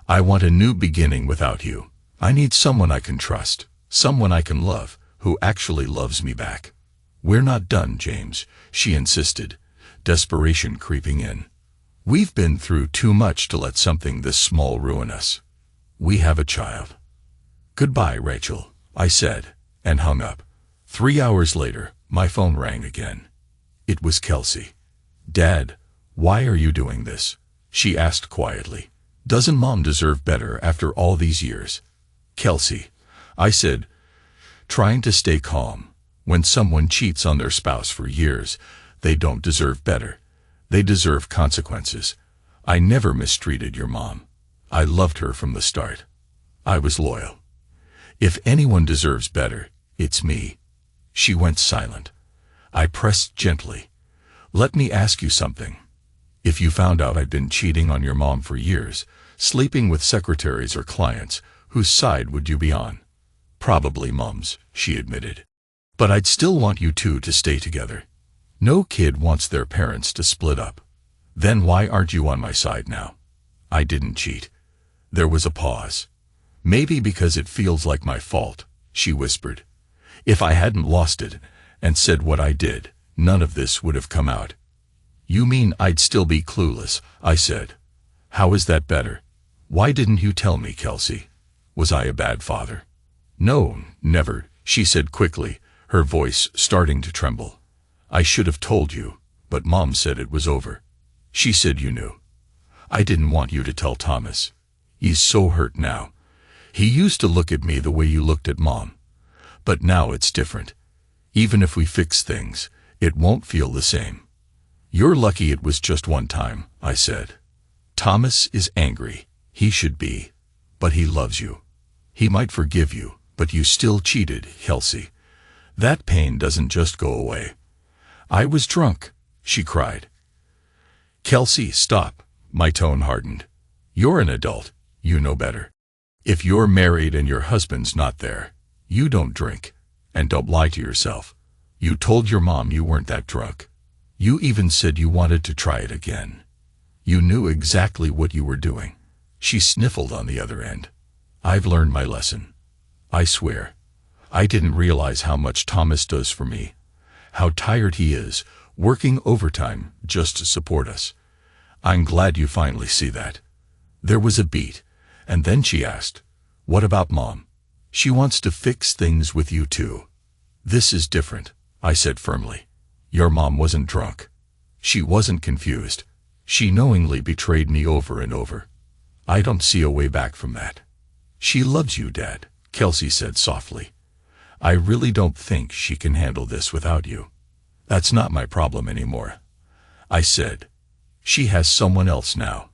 "I want a new beginning without you. I need someone I can trust, someone I can love, who actually loves me back." "We're not done, James," she insisted, desperation creeping in. "We've been through too much to let something this small ruin us. We have a child." "Goodbye, Rachel," I said, and hung up. 3 hours later, my phone rang again. It was Kelsey. "Dad, why are you doing this?" she asked quietly. "Doesn't Mom deserve better after all these years?" "Kelsey," I said, trying to stay calm, "when someone cheats on their spouse for years, they don't deserve better. They deserve consequences. I never mistreated your mom. I loved her from the start. I was loyal. If anyone deserves better, it's me." She went silent. I pressed gently. "Let me ask you something. If you found out I'd been cheating on your mom for years, sleeping with secretaries or clients, whose side would you be on?" "Probably Mom's," she admitted. "But I'd still want you two to stay together. No kid wants their parents to split up." "Then why aren't you on my side now?" "I didn't cheat." There was a pause. "Maybe because it feels like my fault," she whispered. "If I hadn't lost it and said what I did, none of this would have come out." "You mean I'd still be clueless?" I said. "How is that better? Why didn't you tell me, Kelsey? Was I a bad father?" "No, never," she said quickly, her voice starting to tremble. "I should have told you, but Mom said it was over. She said you knew. I didn't want you to tell Thomas. He's so hurt now. He used to look at me the way you looked at Mom. But now it's different. Even if we fix things, it won't feel the same." "You're lucky it was just one time," I said. "Thomas is angry. He should be. But he loves you. He might forgive you, but you still cheated, Kelsey. That pain doesn't just go away." "I was drunk," she cried. "Kelsey, stop." My tone hardened. "You're an adult. You know better. If you're married and your husband's not there, you don't drink. And don't lie to yourself. You told your mom you weren't that drunk. You even said you wanted to try it again. You knew exactly what you were doing." She sniffled on the other end. "I've learned my lesson. I swear. I didn't realize how much Thomas does for me. How tired he is, working overtime just to support us. I'm glad you finally see that." There was a beat, and then she asked, "What about Mom?" "She wants to fix things with you too." "This is different," I said firmly. "Your mom wasn't drunk. She wasn't confused. She knowingly betrayed me over and over. I don't see a way back from that." "She loves you, Dad," Kelsey said softly. "I really don't think she can handle this without you." "That's not my problem anymore," I said. "She has someone else now.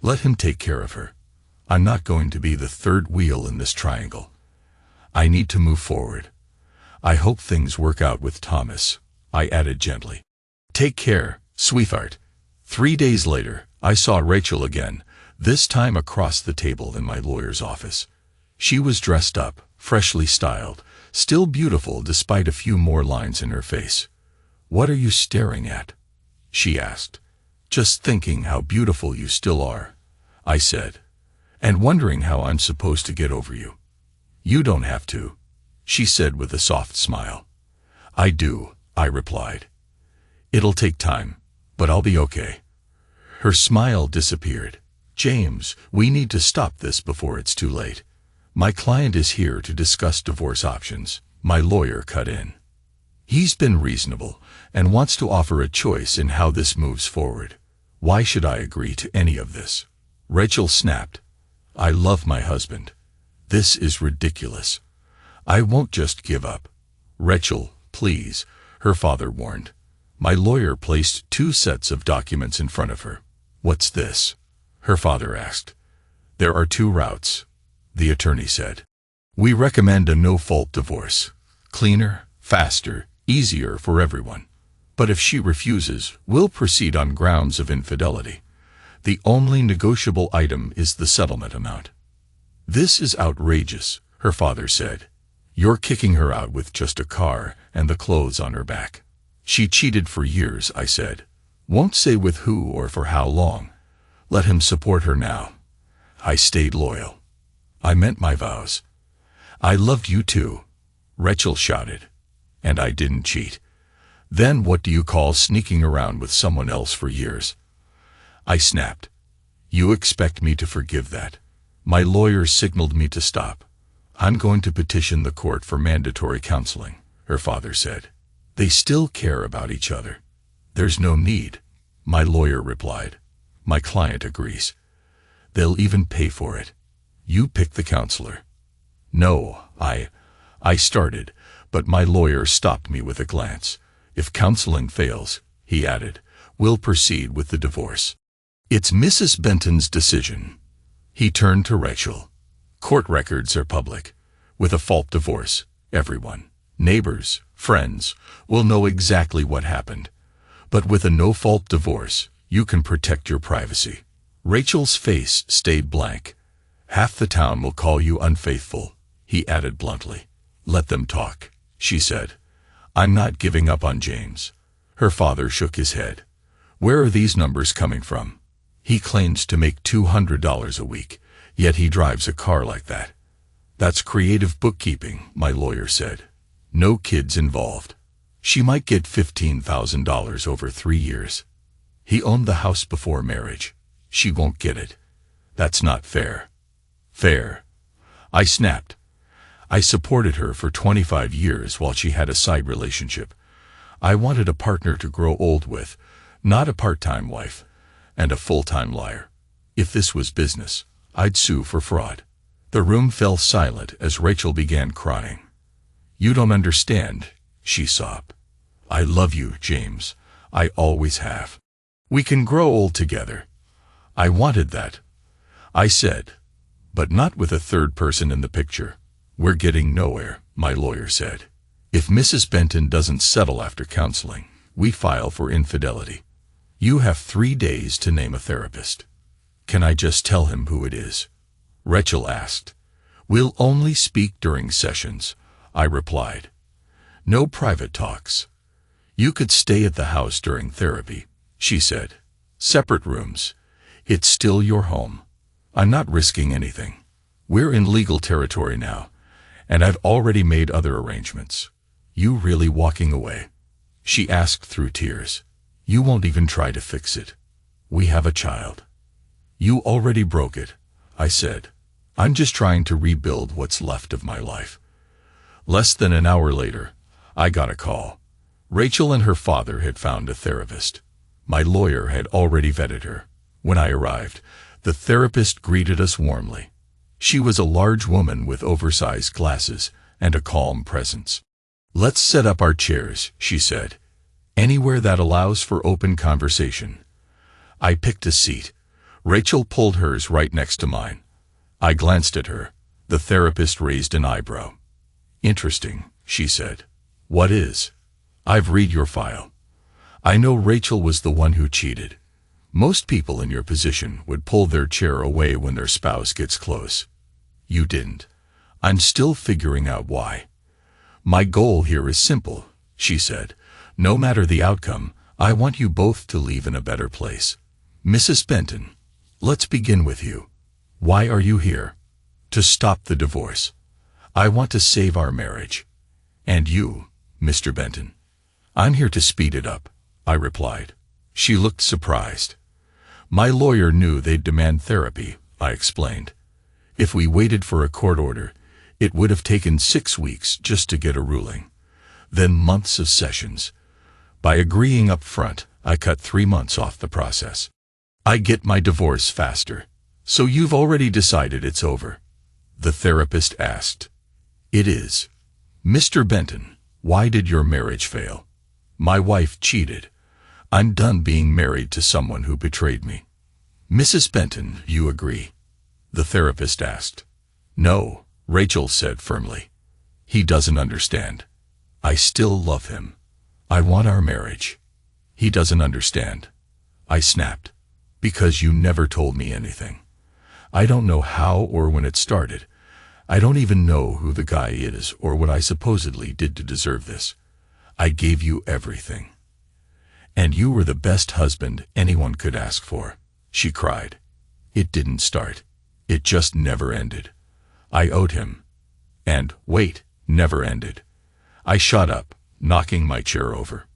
Let him take care of her. I'm not going to be the third wheel in this triangle. I need to move forward. I hope things work out with Thomas," I added gently. "Take care, sweetheart." 3 days later, I saw Rachel again, this time across the table in my lawyer's office. She was dressed up, freshly styled, still beautiful despite a few more lines in her face. "What are you staring at?" she asked. "Just thinking how beautiful you still are," I said, "and wondering how I'm supposed to get over you." "You don't have to," she said with a soft smile. "I do," I replied. "It'll take time, but I'll be okay." Her smile disappeared. "James, we need to stop this before it's too late. My client is here to discuss divorce options," my lawyer cut in. "He's been reasonable and wants to offer a choice in how this moves forward. Why should I agree to any of this?" Rachel snapped. "I love my husband. This is ridiculous. I won't just give up." "Rachel, please," her father warned. My lawyer placed 2 sets of documents in front of her. "What's this?" her father asked. "There are 2 routes," the attorney said. "We recommend a no-fault divorce. Cleaner, faster, easier for everyone. But if she refuses, we'll proceed on grounds of infidelity. The only negotiable item is the settlement amount." "This is outrageous," her father said. "You're kicking her out with just a car and the clothes on her back." "She cheated for years," I said. "Won't say with who or for how long. Let him support her now." I stayed loyal. I meant my vows. "I loved you too," Rachel shouted. "And I didn't cheat. Then what do you call sneaking around with someone else for years?" I snapped. "You expect me to forgive that?" My lawyer signaled me to stop. "I'm going to petition the court for mandatory counseling," her father said. "They still care about each other." "There's no need," my lawyer replied. "My client agrees. They'll even pay for it. You pick the counselor." "No, I started, but my lawyer stopped me with a glance. "If counseling fails," he added, "we'll proceed with the divorce." It's Mrs. Benton's decision. He turned to Rachel. Court records are public. With a fault divorce, everyone, neighbors, friends, will know exactly what happened. But with a no-fault divorce, you can protect your privacy. Rachel's face stayed blank. Half the town will call you unfaithful, he added bluntly. Let them talk, she said. I'm not giving up on James. Her father shook his head. Where are these numbers coming from? He claims to make $200 a week, yet he drives a car like that. That's creative bookkeeping, my lawyer said. No kids involved. She might get $15,000 over 3 years. He owned the house before marriage. She won't get it. That's not fair. Fair. I snapped. I supported her for 25 years while she had a side relationship. I wanted a partner to grow old with, not a part-time wife and a full-time liar. If this was business, I'd sue for fraud. The room fell silent as Rachel began crying. You don't understand, she sobbed. I love you, James. I always have. We can grow old together. I wanted that, I said, but not with a third person in the picture. We're getting nowhere, my lawyer said. If Mrs. Benton doesn't settle after counseling, we file for infidelity. You have 3 days to name a therapist. Can I just tell him who it is? Rachel asked. We'll only speak during sessions, I replied. No private talks. You could stay at the house during therapy, she said. Separate rooms. It's still your home. I'm not risking anything. We're in legal territory now, and I've already made other arrangements. You really walking away? She asked through tears. You won't even try to fix it. We have a child. You already broke it, I said. I'm just trying to rebuild what's left of my life. Less than an hour later, I got a call. Rachel and her father had found a therapist. My lawyer had already vetted her. When I arrived, the therapist greeted us warmly. She was a large woman with oversized glasses and a calm presence. Let's set up our chairs, she said. Anywhere that allows for open conversation. I picked a seat. Rachel pulled hers right next to mine. I glanced at her. The therapist raised an eyebrow. Interesting, she said. What is? I've read your file. I know Rachel was the one who cheated. Most people in your position would pull their chair away when their spouse gets close. You didn't. I'm still figuring out why. My goal here is simple, she said. No matter the outcome, I want you both to leave in a better place. Mrs. Benton, let's begin with you. Why are you here? To stop the divorce. I want to save our marriage. And you, Mr. Benton? I'm here to speed it up, I replied. She looked surprised. My lawyer knew they'd demand therapy, I explained. If we waited for a court order, it would have taken 6 weeks just to get a ruling. Then months of sessions. By agreeing up front, I cut 3 months off the process. I get my divorce faster. So you've already decided it's over? The therapist asked. It is. Mr. Benton, why did your marriage fail? My wife cheated. I'm done being married to someone who betrayed me. Mrs. Benton, you agree? The therapist asked. No, Rachel said firmly. He doesn't understand. I still love him. I want our marriage. He doesn't understand. I snapped. Because you never told me anything. I don't know how or when it started. I don't even know who the guy is or what I supposedly did to deserve this. I gave you everything. And you were the best husband anyone could ask for, she cried. It didn't start. It just never ended. I owed him. And, wait, never ended. I shot up, knocking my chair over.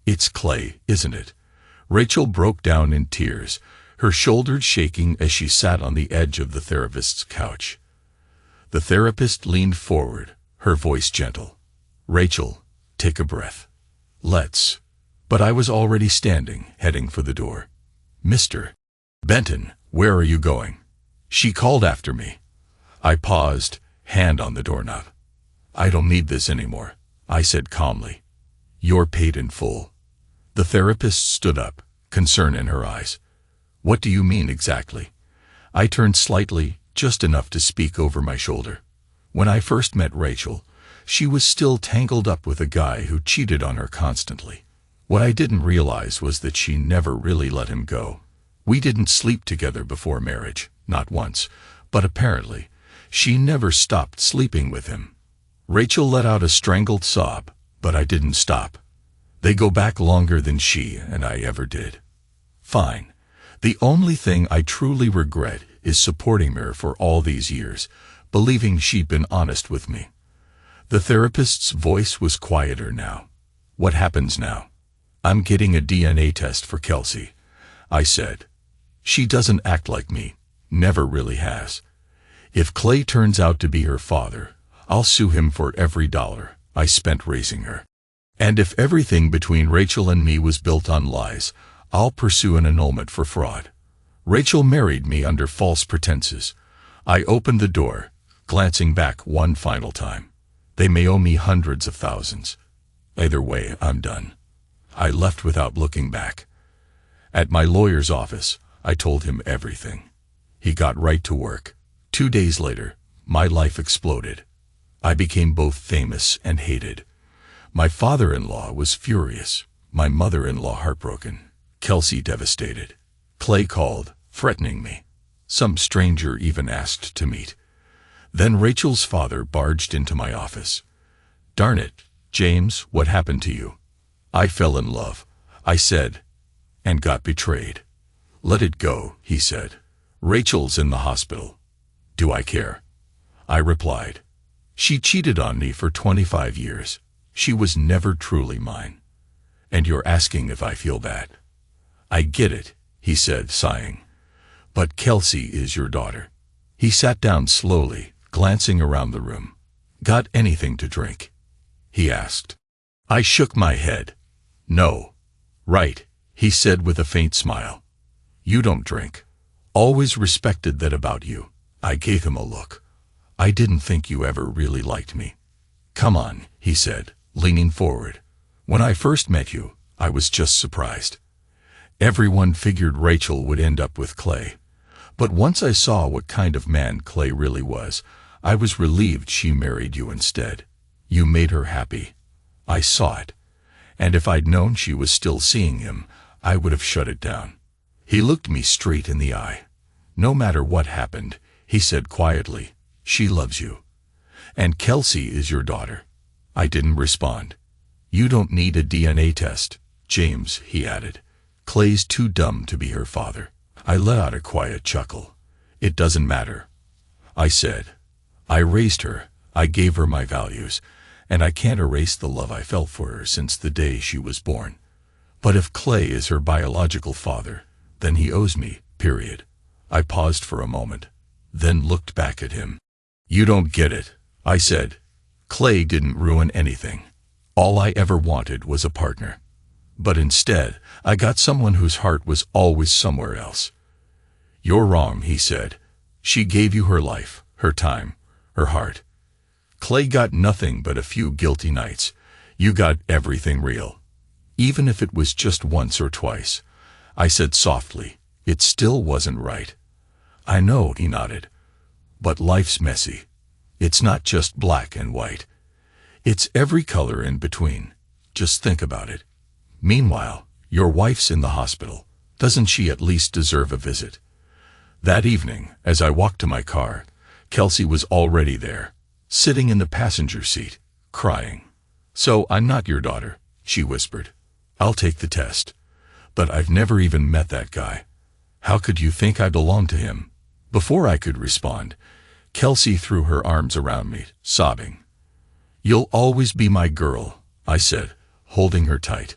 It's clay, isn't it? Rachel broke down in tears, her shoulders shaking as she sat on the edge of the therapist's couch. The therapist leaned forward, her voice gentle. Rachel, take a breath. Let's. But I was already standing, heading for the door. Mr. Benton, where are you going? She called after me. I paused, hand on the doorknob. I don't need this anymore, I said calmly. You're paid in full. The therapist stood up, concern in her eyes. What do you mean exactly? I turned slightly, just enough to speak over my shoulder. When I first met Rachel, she was still tangled up with a guy who cheated on her constantly. What I didn't realize was that she never really let him go. We didn't sleep together before marriage, not once, but apparently, she never stopped sleeping with him. Rachel let out a strangled sob, but I didn't stop. They go back longer than she and I ever did. Fine. The only thing I truly regret is supporting her for all these years, believing she'd been honest with me. The therapist's voice was quieter now. What happens now? I'm getting a DNA test for Kelsey, I said. She doesn't act like me, never really has. If Clay turns out to be her father, I'll sue him for every dollar I spent raising her. And if everything between Rachel and me was built on lies, I'll pursue an annulment for fraud. Rachel married me under false pretenses. I opened the door, glancing back one final time. They may owe me hundreds of thousands. Either way, I'm done. I left without looking back. At my lawyer's office, I told him everything. He got right to work. 2 days later, my life exploded. I became both famous and hated. My father-in-law was furious, my mother-in-law heartbroken, Kelsey devastated. Clay called, threatening me. Some stranger even asked to meet. Then Rachel's father barged into my office. "Darn it, James, what happened to you?" "I fell in love," I said, "and got betrayed." "Let it go," he said. "Rachel's in the hospital." "Do I care?" I replied. "She cheated on me for 25 years. She was never truly mine. And you're asking if I feel bad." "I get it," he said, sighing. "But Kelsey is your daughter." He sat down slowly, glancing around the room. "Got anything to drink?" he asked. I shook my head. "No." "Right," he said with a faint smile. "You don't drink. Always respected that about you." I gave him a look. "I didn't think you ever really liked me." "Come on," he said, leaning forward. "When I first met you, I was just surprised. Everyone figured Rachel would end up with Clay. But once I saw what kind of man Clay really was, I was relieved she married you instead. You made her happy. I saw it. And if I'd known she was still seeing him, I would have shut it down." He looked me straight in the eye. "No matter what happened," he said quietly, "she loves you. And Kelsey is your daughter." I didn't respond. "You don't need a DNA test, James," he added. "Clay's too dumb to be her father." I let out a quiet chuckle. "It doesn't matter," I said. "I raised her, I gave her my values, and I can't erase the love I felt for her since the day she was born. But if Clay is her biological father, then he owes me, period." I paused for a moment, then looked back at him. "You don't get it," I said. "Clay didn't ruin anything. All I ever wanted was a partner. But instead, I got someone whose heart was always somewhere else." "You're wrong," he said. "She gave you her life, her time, her heart. Clay got nothing but a few guilty nights. You got everything real. Even if it was just once or twice." I said softly, "It still wasn't right." "I know," he nodded. "But life's messy. It's not just black and white. It's every color in between. Just think about it. Meanwhile, your wife's in the hospital. Doesn't she at least deserve a visit?" That evening, as I walked to my car, Kelsey was already there, sitting in the passenger seat, crying. "So I'm not your daughter," she whispered. "I'll take the test. But I've never even met that guy. How could you think I belong to him?" Before I could respond, Kelsey threw her arms around me, sobbing. "You'll always be my girl," I said, holding her tight.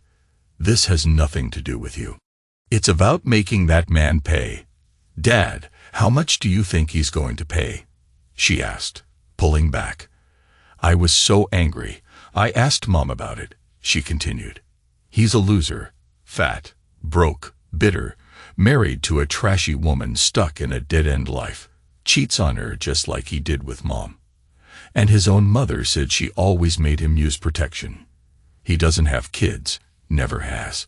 "This has nothing to do with you. It's about making that man pay." "Dad, how much do you think he's going to pay?" she asked, pulling back. I was so angry. "I asked Mom about it," she continued. "He's a loser, fat, broke, bitter, married to a trashy woman stuck in a dead-end life, cheats on her just like he did with Mom. And his own mother said she always made him use protection. He doesn't have kids, never has.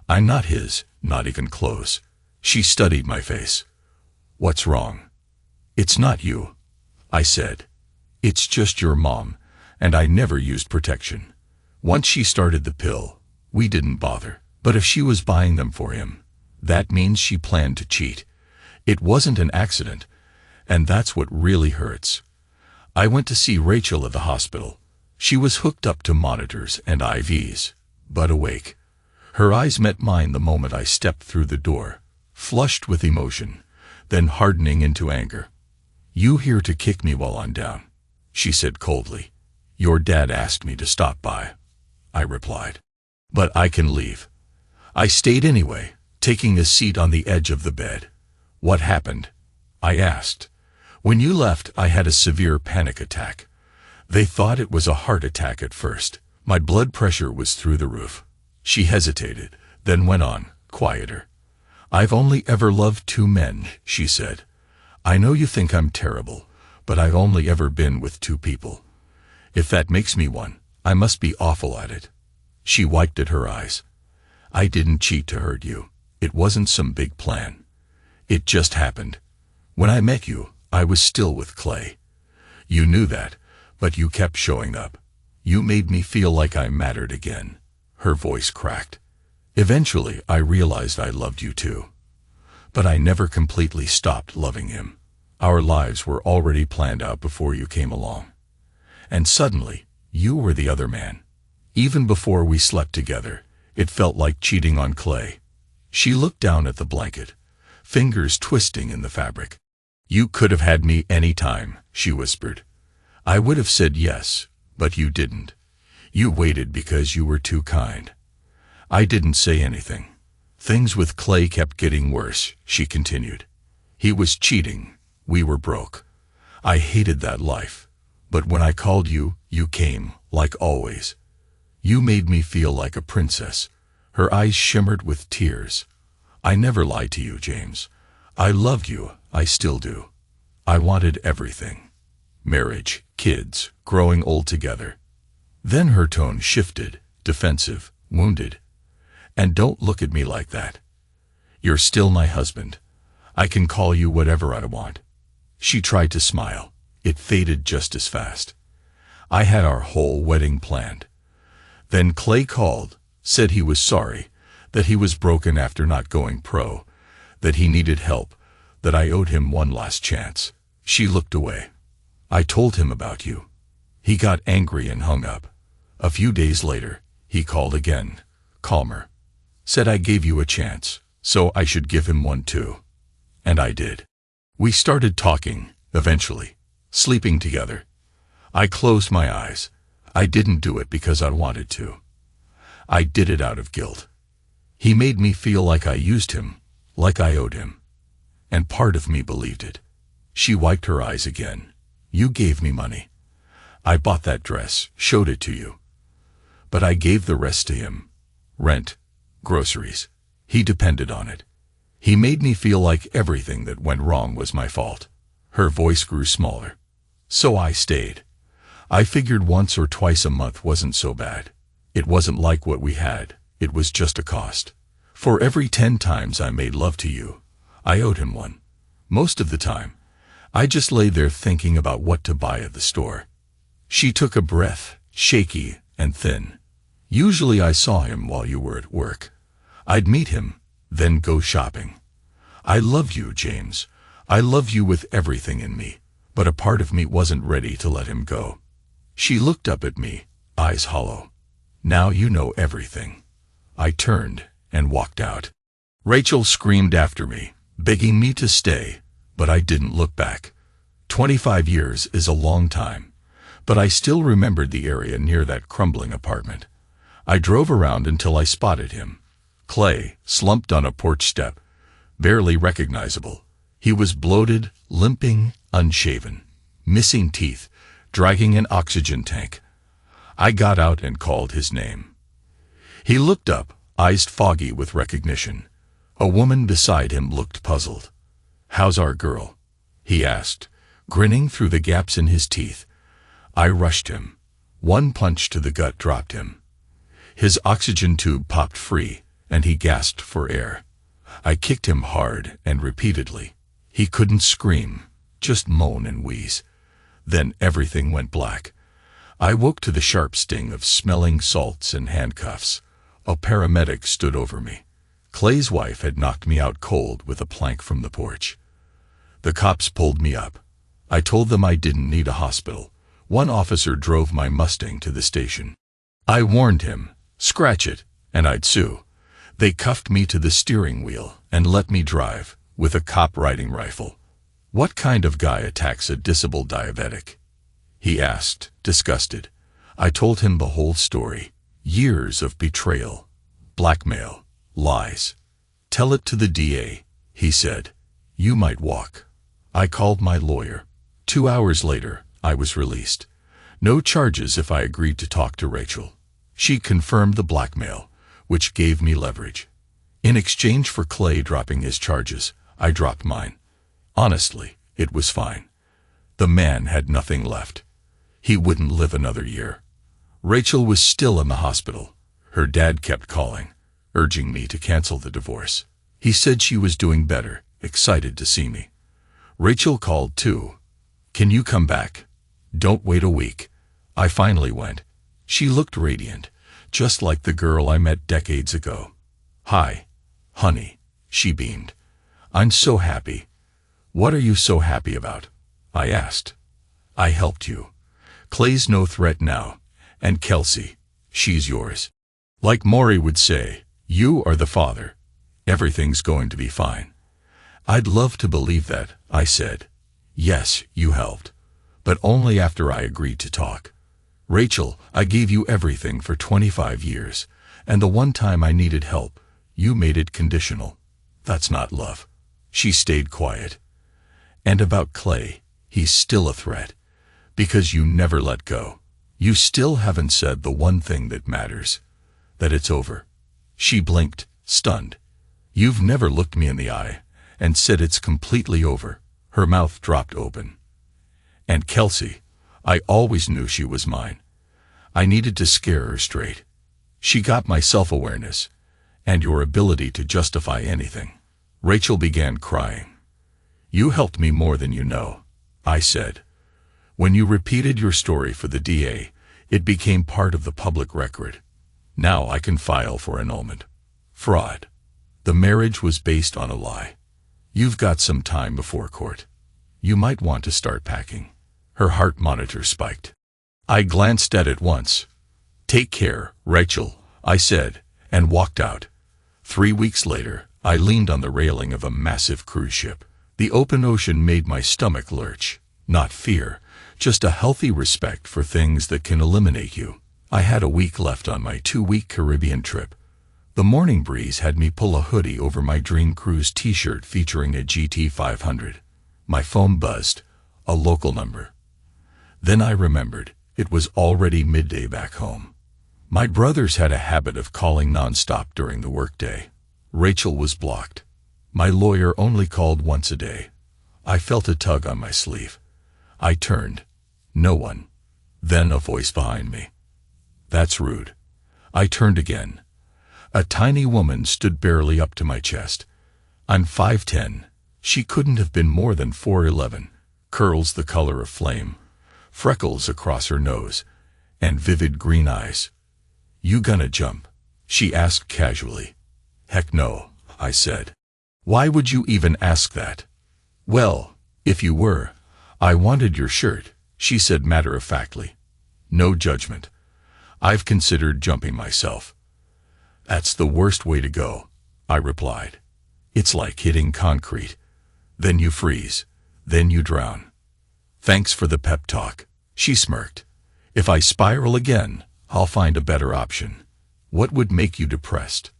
I'm not his, not even close. She studied my face. "What's wrong?" "It's not you," I said. "It's just your mom, and I never used protection." Once she started the pill, we didn't bother. But if she was buying them for him, that means she planned to cheat. It wasn't an accident, and that's what really hurts. I went to see Rachel at the hospital. She was hooked up to monitors and IVs, but awake. Her eyes met mine the moment I stepped through the door, flushed with emotion, then hardening into anger. "You here to kick me while I'm down?" she said coldly. "Your dad asked me to stop by," I replied. "But I can leave." I stayed anyway, taking a seat on the edge of the bed. "What happened?" I asked. "When you left, I had a severe panic attack. They thought it was a heart attack at first. My blood pressure was through the roof." She hesitated, then went on, quieter. "I've only ever loved 2 men, she said. "I know you think I'm terrible, but I've only ever been with 2 people. If that makes me one, I must be awful at it." She wiped at her eyes. "I didn't cheat to hurt you. It wasn't some big plan. It just happened. When I met you, I was still with Clay. You knew that, but you kept showing up. You made me feel like I mattered again." Her voice cracked. "Eventually, I realized I loved you too. But I never completely stopped loving him. Our lives were already planned out before you came along. And suddenly, you were the other man. Even before we slept together, it felt like cheating on Clay." She looked down at the blanket, fingers twisting in the fabric. "You could have had me any time," she whispered. "I would have said yes, but you didn't. You waited because you were too kind." I didn't say anything. "Things with Clay kept getting worse," she continued. "He was cheating. We were broke. I hated that life. But when I called you, you came, like always. You made me feel like a princess." Her eyes shimmered with tears. "I never lied to you, James. I loved you, I still do. I wanted everything. Marriage, kids, growing old together." Then her tone shifted, defensive, wounded. "And don't look at me like that. You're still my husband. I can call you whatever I want." She tried to smile. It faded just as fast. "I had our whole wedding planned. Then Clay called, said he was sorry, that he was broken after not going pro, that he needed help, that I owed him one last chance." She looked away. "I told him about you. He got angry and hung up. A few days later, he called again, calmer. Said I gave you a chance, so I should give him one too. And I did. We started talking, eventually, sleeping together. I closed my eyes. I didn't do it because I wanted to. I did it out of guilt. He made me feel like I used him, like I owed him. And part of me believed it." She wiped her eyes again. "You gave me money. I bought that dress, showed it to you. But I gave the rest to him. Rent, groceries. He depended on it. He made me feel like everything that went wrong was my fault." Her voice grew smaller. "So I stayed. I figured once or twice a month wasn't so bad. It wasn't like what we had, it was just a cost. For every 10 times I made love to you, I owed him one. Most of the time, I just lay there thinking about what to buy at the store." She took a breath, shaky and thin. "Usually I saw him while you were at work. I'd meet him, then go shopping. I love you, James. I love you with everything in me, but a part of me wasn't ready to let him go." She looked up at me, eyes hollow. "Now you know everything." I turned and walked out. Rachel screamed after me, begging me to stay, but I didn't look back. 25 years is a long time, but I still remembered the area near that crumbling apartment. I drove around until I spotted him. Clay, slumped on a porch step, barely recognizable. He was bloated, limping, unshaven, missing teeth, dragging an oxygen tank. I got out and called his name. He looked up, eyes foggy with recognition. A woman beside him looked puzzled. "How's our girl?" he asked, grinning through the gaps in his teeth. I rushed him. One punch to the gut dropped him. His oxygen tube popped free, and he gasped for air. I kicked him hard and repeatedly. He couldn't scream, just moan and wheeze. Then everything went black. I woke to the sharp sting of smelling salts and handcuffs. A paramedic stood over me. Clay's wife had knocked me out cold with a plank from the porch. The cops pulled me up. I told them I didn't need a hospital. One officer drove my Mustang to the station. I warned him, scratch it, and I'd sue. They cuffed me to the steering wheel and let me drive, with a cop riding rifle. "What kind of guy attacks a disabled diabetic?" he asked, disgusted. I told him the whole story. Years of betrayal, blackmail, lies. "Tell it to the DA," he said. "You might walk." I called my lawyer. 2 hours later, I was released. No charges if I agreed to talk to Rachel. She confirmed the blackmail, which gave me leverage. In exchange for Clay dropping his charges, I dropped mine. Honestly, it was fine. The man had nothing left. He wouldn't live another year. Rachel was still in the hospital. Her dad kept calling, urging me to cancel the divorce. He said she was doing better, excited to see me. Rachel called too. "Can you come back? Don't wait a week." I finally went. She looked radiant, just like the girl I met decades ago. "Hi, honey," she beamed. "I'm so happy." "What are you so happy about?" I asked. "I helped you. Clay's no threat now, and Kelsey, she's yours. Like Maury would say, you are the father. Everything's going to be fine." "I'd love to believe that," I said. "Yes, you helped, but only after I agreed to talk. Rachel, I gave you everything for 25 years, and the one time I needed help, you made it conditional. That's not love." She stayed quiet. "And about Clay, he's still a threat, because you never let go. You still haven't said the one thing that matters, that it's over." She blinked, stunned. "You've never looked me in the eye and said it's completely over." Her mouth dropped open. "And Kelsey, I always knew she was mine. I needed to scare her straight. She got my self-awareness and your ability to justify anything." Rachel began crying. "You helped me more than you know," I said. "When you repeated your story for the DA, it became part of the public record. Now I can file for annulment. Fraud. The marriage was based on a lie. You've got some time before court. You might want to start packing." Her heart monitor spiked. I glanced at it once. "Take care, Rachel," I said, and walked out. 3 weeks later, I leaned on the railing of a massive cruise ship. The open ocean made my stomach lurch. Not fear, just a healthy respect for things that can eliminate you. I had a week left on my 2-week Caribbean trip. The morning breeze had me pull a hoodie over my Dream Cruise t-shirt featuring a GT 500. My phone buzzed, a local number. Then I remembered, it was already midday back home. My brothers had a habit of calling nonstop during the workday. Rachel was blocked. My lawyer only called once a day. I felt a tug on my sleeve. I turned. No one. Then a voice behind me. "That's rude." I turned again. A tiny woman stood barely up to my chest. I'm 5'10". She couldn't have been more than 4'11". Curls the color of flame, freckles across her nose, and vivid green eyes. "You gonna jump?" she asked casually. "Heck no," I said. "Why would you even ask that?" "Well, if you were, I wanted your shirt," she said matter-of-factly. No judgment. "I've considered jumping myself." "That's the worst way to go," I replied. "It's like hitting concrete. Then you freeze. Then you drown." "Thanks for the pep talk," she smirked. "If I spiral again, I'll find a better option." "What would make you depressed?"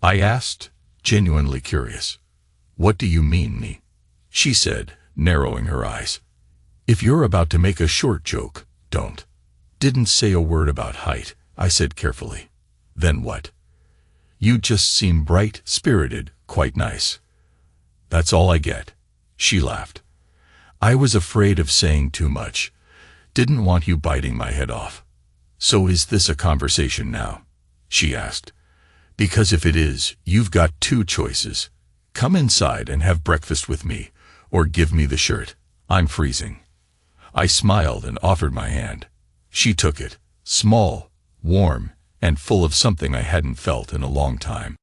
I asked, genuinely curious. "What do you mean, me?" she said, narrowing her eyes. "If you're about to make a short joke, don't." "Didn't say a word about height," I said carefully. "Then what?" "You just seem bright, spirited, quite nice." "That's all I get." She laughed. "I was afraid of saying too much. Didn't want you biting my head off." "So is this a conversation now?" she asked. "Because if it is, you've got 2 choices. "Come inside and have breakfast with me, or give me the shirt. I'm freezing." I smiled and offered my hand. She took it, small, warm, and full of something I hadn't felt in a long time.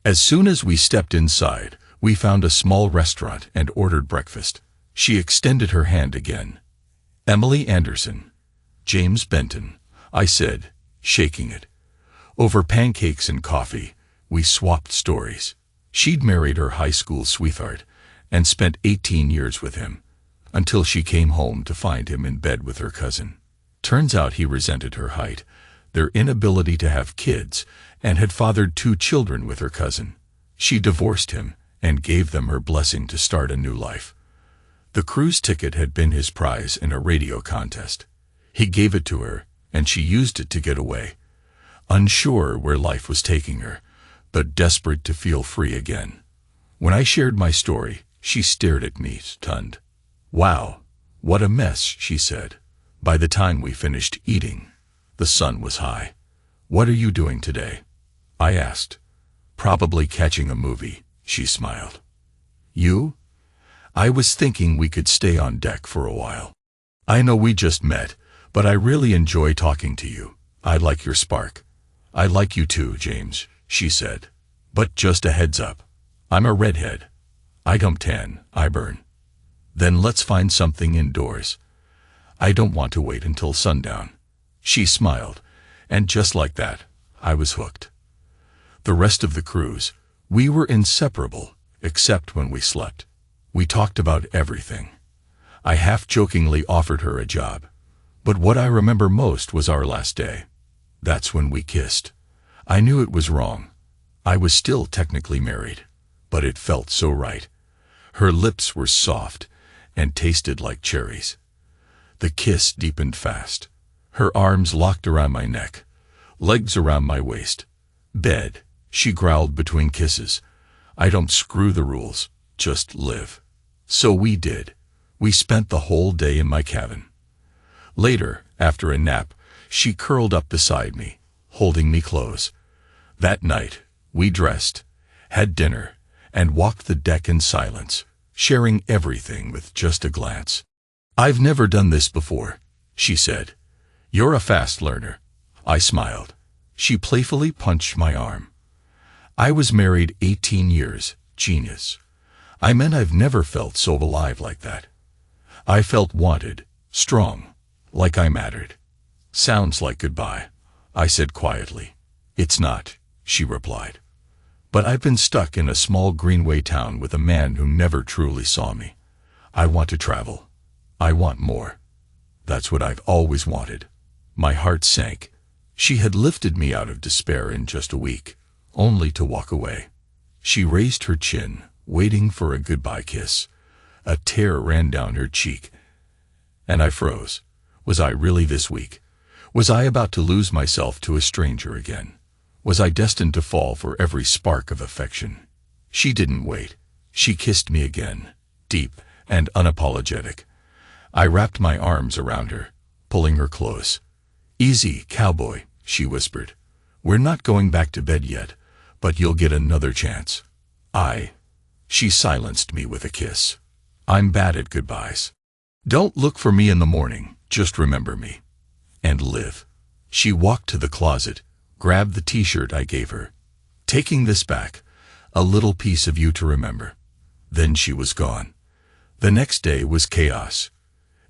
As soon as we stepped inside, we found a small restaurant and ordered breakfast. She extended her hand again. "Emily Anderson." "James Benton," I said, shaking it. Over pancakes and coffee, we swapped stories. She'd married her high school sweetheart and spent 18 years with him, until she came home to find him in bed with her cousin. Turns out he resented her height, their inability to have kids, and had fathered 2 children with her cousin. She divorced him and gave them her blessing to start a new life. The cruise ticket had been his prize in a radio contest. He gave it to her, and she used it to get away, unsure where life was taking her, but desperate to feel free again. When I shared my story, she stared at me, stunned. "Wow, what a mess," she said. By the time we finished eating, the sun was high. "What are you doing today?" I asked. "Probably catching a movie," she smiled. "You?" "I was thinking we could stay on deck for a while. I know we just met, but I really enjoy talking to you. I like your spark." "I like you too, James," she said. "But just a heads up, I'm a redhead. I don't tan, I burn." "Then let's find something indoors. I don't want to wait until sundown." She smiled, and just like that, I was hooked. The rest of the cruise, we were inseparable, except when we slept. We talked about everything. I half-jokingly offered her a job. But what I remember most was our last day. That's when we kissed. I knew it was wrong. I was still technically married, but it felt so right. Her lips were soft and tasted like cherries. The kiss deepened fast. Her arms locked around my neck, legs around my waist. "Bed," she growled between kisses. "I don't screw the rules, just live." So we did. We spent the whole day in my cabin. Later, after a nap, she curled up beside me, holding me close. That night, we dressed, had dinner, and walked the deck in silence, sharing everything with just a glance. "I've never done this before," she said. "You're a fast learner." I smiled. She playfully punched my arm. "I was married 18 years, genius. I meant I've never felt so alive like that. I felt wanted, strong, like I mattered." "Sounds like goodbye," I said quietly. "It's not," she replied. "But I've been stuck in a small Greenway town with a man who never truly saw me. I want to travel. I want more. That's what I've always wanted." My heart sank. She had lifted me out of despair in just a week, only to walk away. She raised her chin, waiting for a goodbye kiss. A tear ran down her cheek, and I froze. Was I really this weak? Was I about to lose myself to a stranger again? Was I destined to fall for every spark of affection? She didn't wait. She kissed me again, deep and unapologetic. I wrapped my arms around her, pulling her close. "Easy, cowboy," she whispered. "We're not going back to bed yet, but you'll get another chance." She silenced me with a kiss. "I'm bad at goodbyes. Don't look for me in the morning, just remember me. And live." She walked to the closet, grabbed the t-shirt I gave her. "Taking this back, a little piece of you to remember." Then she was gone. The next day was chaos.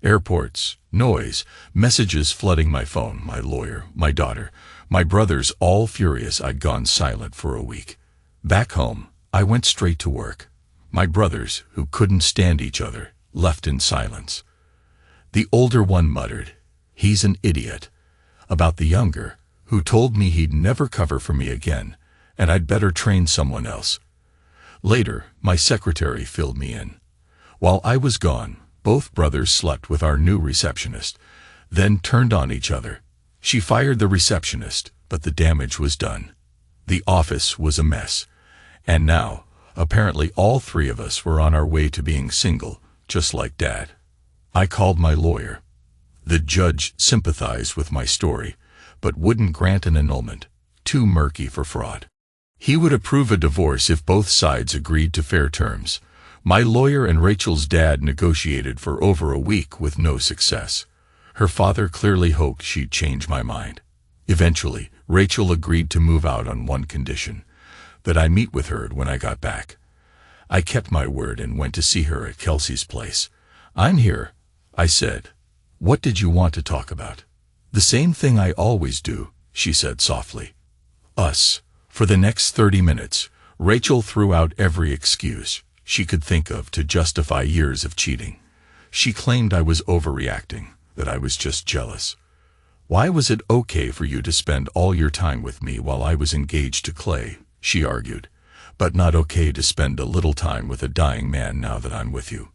Airports, noise, messages flooding my phone, my lawyer, my daughter, my brothers all furious I'd gone silent for a week. Back home, I went straight to work. My brothers, who couldn't stand each other, left in silence. The older one muttered, "He's an idiot," about the younger, who told me he'd never cover for me again, and I'd better train someone else. Later, my secretary filled me in. While I was gone, both brothers slept with our new receptionist, then turned on each other. She fired the receptionist, but the damage was done. The office was a mess. And now, apparently all 3 of us were on our way to being single, just like Dad. I called my lawyer. The judge sympathized with my story, but wouldn't grant an annulment, too murky for fraud. He would approve a divorce if both sides agreed to fair terms. My lawyer and Rachel's dad negotiated for over a week with no success. Her father clearly hoped she'd change my mind. Eventually, Rachel agreed to move out on one condition, that I meet with her when I got back. I kept my word and went to see her at Kelsey's place. "I'm here," I said. "What did you want to talk about?" "The same thing I always do," she said softly. "Us." For the next 30 minutes, Rachel threw out every excuse she could think of to justify years of cheating. She claimed I was overreacting, that I was just jealous. "Why was it okay for you to spend all your time with me while I was engaged to Clay?" she argued, "but not okay to spend a little time with a dying man now that I'm with you?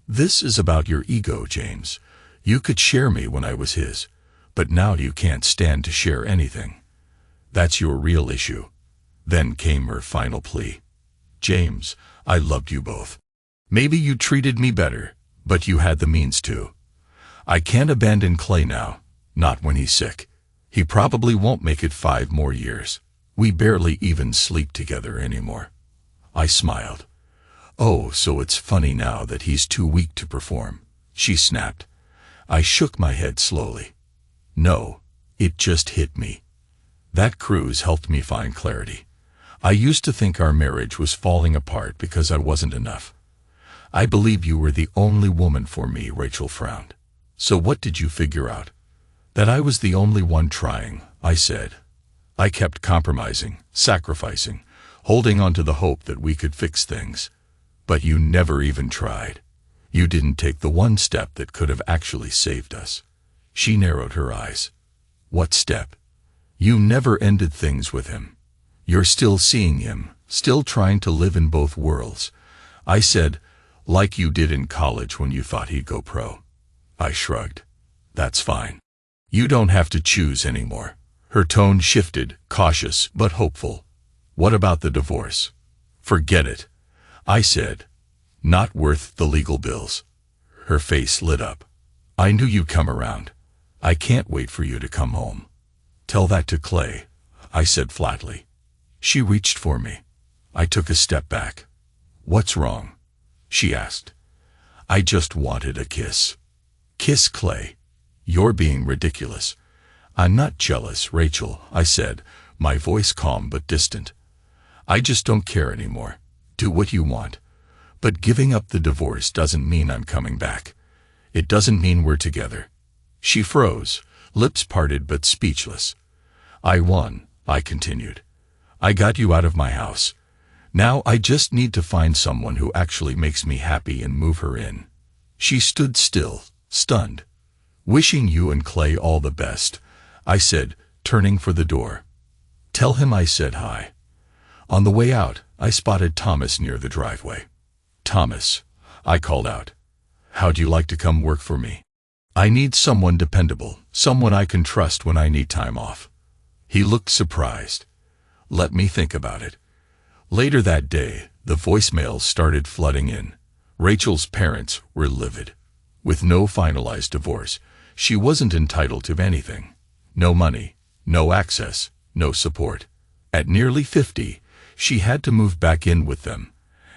This is about your ego, James. You could share me when I was his, but now you can't stand to share anything. That's your real issue." Then came her final plea. "James, I loved you both. Maybe you treated me better, but you had the means to. I can't abandon Clay now, not when he's sick. He probably won't make it 5 more years. We barely even sleep together anymore." I smiled. "Oh, so it's funny now that he's too weak to perform," she snapped. I shook my head slowly. "No, it just hit me. That cruise helped me find clarity. I used to think our marriage was falling apart because I wasn't enough. I believe you were the only woman for me," Rachel frowned. "So what did you figure out?" "That I was the only one trying," I said. "I kept compromising, sacrificing, holding on to the hope that we could fix things. But you never even tried. You didn't take the one step that could have actually saved us." She narrowed her eyes. "What step?" "You never ended things with him. You're still seeing him, still trying to live in both worlds." I said, "Like you did in college when you thought he'd go pro." I shrugged. "That's fine. You don't have to choose anymore." Her tone shifted, cautious but hopeful. "What about the divorce?" "Forget it," I said. "Not worth the legal bills." Her face lit up. "I knew you'd come around. I can't wait for you to come home." "Tell that to Clay," I said flatly. She reached for me. I took a step back. "What's wrong?" she asked. "I just wanted a kiss." "Kiss Clay? You're being ridiculous." "I'm not jealous, Rachel," I said, my voice calm but distant. "I just don't care anymore. Do what you want. But giving up the divorce doesn't mean I'm coming back. It doesn't mean we're together." She froze, lips parted but speechless. "I won," I continued. "I got you out of my house. Now I just need to find someone who actually makes me happy and move her in." She stood still, stunned. "Wishing you and Clay all the best," I said, turning for the door. "Tell him I said hi." On the way out, I spotted Thomas near the driveway. "Thomas," I called out, "how'd you like to come work for me? I need someone dependable, someone I can trust when I need time off." He looked surprised. "Let me think about it." Later that day, the voicemails started flooding in. Rachel's parents were livid. With no finalized divorce, she wasn't entitled to anything. No money, no access, no support. At nearly 50, she had to move back in with them,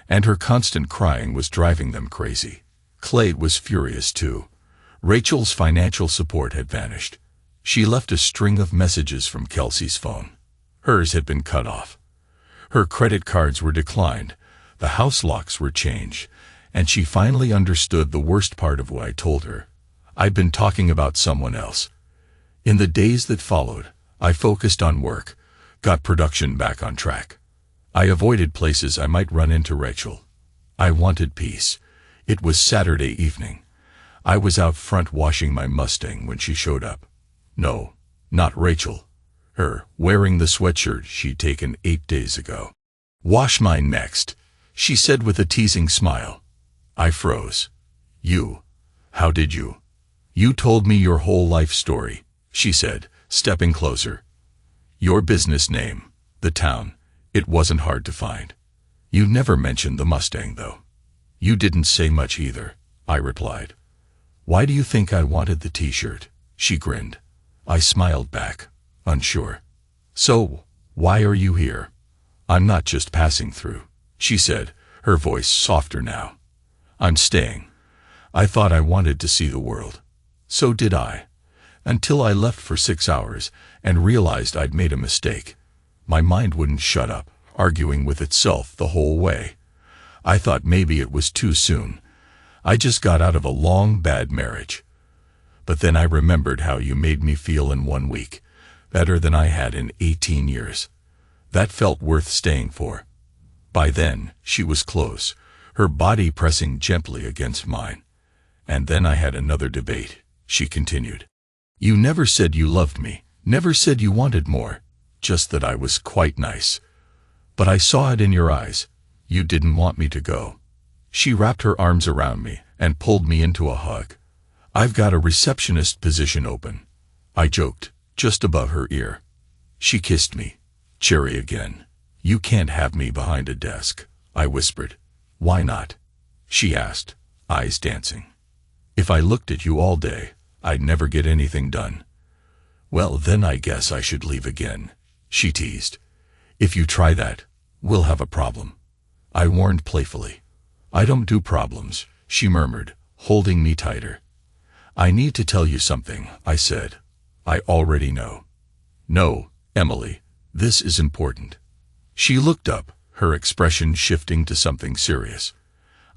and her constant crying was driving them crazy. Clay was furious too. Rachel's financial support had vanished. She left a string of messages from Kelsey's phone. Hers had been cut off. Her credit cards were declined, the house locks were changed, and she finally understood the worst part of what I told her. I'd been talking about someone else. In the days that followed, I focused on work, got production back on track. I avoided places I might run into Rachel. I wanted peace. It was Saturday evening. I was out front washing my Mustang when she showed up. No, not Rachel. Her, wearing the sweatshirt she'd taken 8 days ago. "Wash mine next," she said with a teasing smile. I froze. "You? How did you?" "You told me your whole life story," she said, stepping closer. "Your business name, the town. It wasn't hard to find. You never mentioned the Mustang, though." "You didn't say much either," I replied. "Why do you think I wanted the t-shirt?" She grinned. I smiled back, unsure. "So, why are you here?" I'm not just passing through, she said, her voice softer now. I'm staying. I thought I wanted to see the world. So did I. Until I left for 6 hours and realized I'd made a mistake. My mind wouldn't shut up, arguing with itself the whole way. I thought maybe it was too soon. I just got out of a long, bad marriage. But then I remembered how you made me feel in 1 week, better than I had in 18 years. That felt worth staying for. By then, she was close, her body pressing gently against mine. And then I had another debate, she continued. You never said you loved me, never said you wanted more, just that I was quite nice. But I saw it in your eyes. You didn't want me to go. She wrapped her arms around me and pulled me into a hug. I've got a receptionist position open, I joked, just above her ear. She kissed me. Cherry again. You can't have me behind a desk, I whispered. Why not? She asked, eyes dancing. If I looked at you all day, I'd never get anything done. Well, then I guess I should leave again, she teased. If you try that, we'll have a problem. I warned playfully. I don't do problems, she murmured, holding me tighter. I need to tell you something, I said. I already know. No, Emily, this is important. She looked up, her expression shifting to something serious.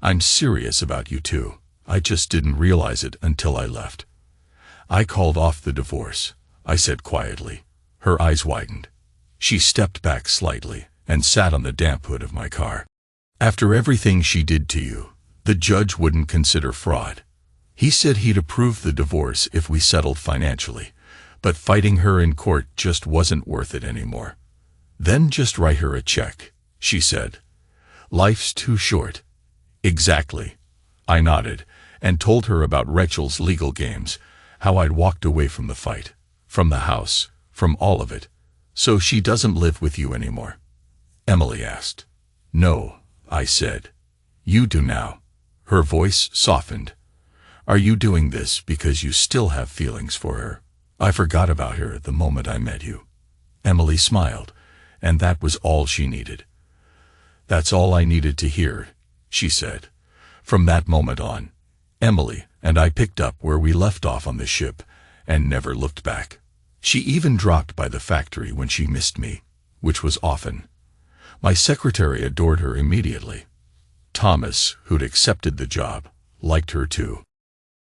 I'm serious about you too. I just didn't realize it until I left. I called off the divorce, I said quietly. Her eyes widened. She stepped back slightly and sat on the damp hood of my car. After everything she did to you, the judge wouldn't consider fraud. He said he'd approve the divorce if we settled financially, but fighting her in court just wasn't worth it anymore. Then just write her a check, she said. Life's too short. Exactly. I nodded and told her about Rachel's legal games, how I'd walked away from the fight, from the house, from all of it. So she doesn't live with you anymore? Emily asked. No, I said. You do now. Her voice softened. Are you doing this because you still have feelings for her? I forgot about her the moment I met you. Emily smiled, and that was all she needed. That's all I needed to hear, she said. From that moment on, Emily and I picked up where we left off on the ship and never looked back. She even dropped by the factory when she missed me, which was often. My secretary adored her immediately. Thomas, who'd accepted the job, liked her too.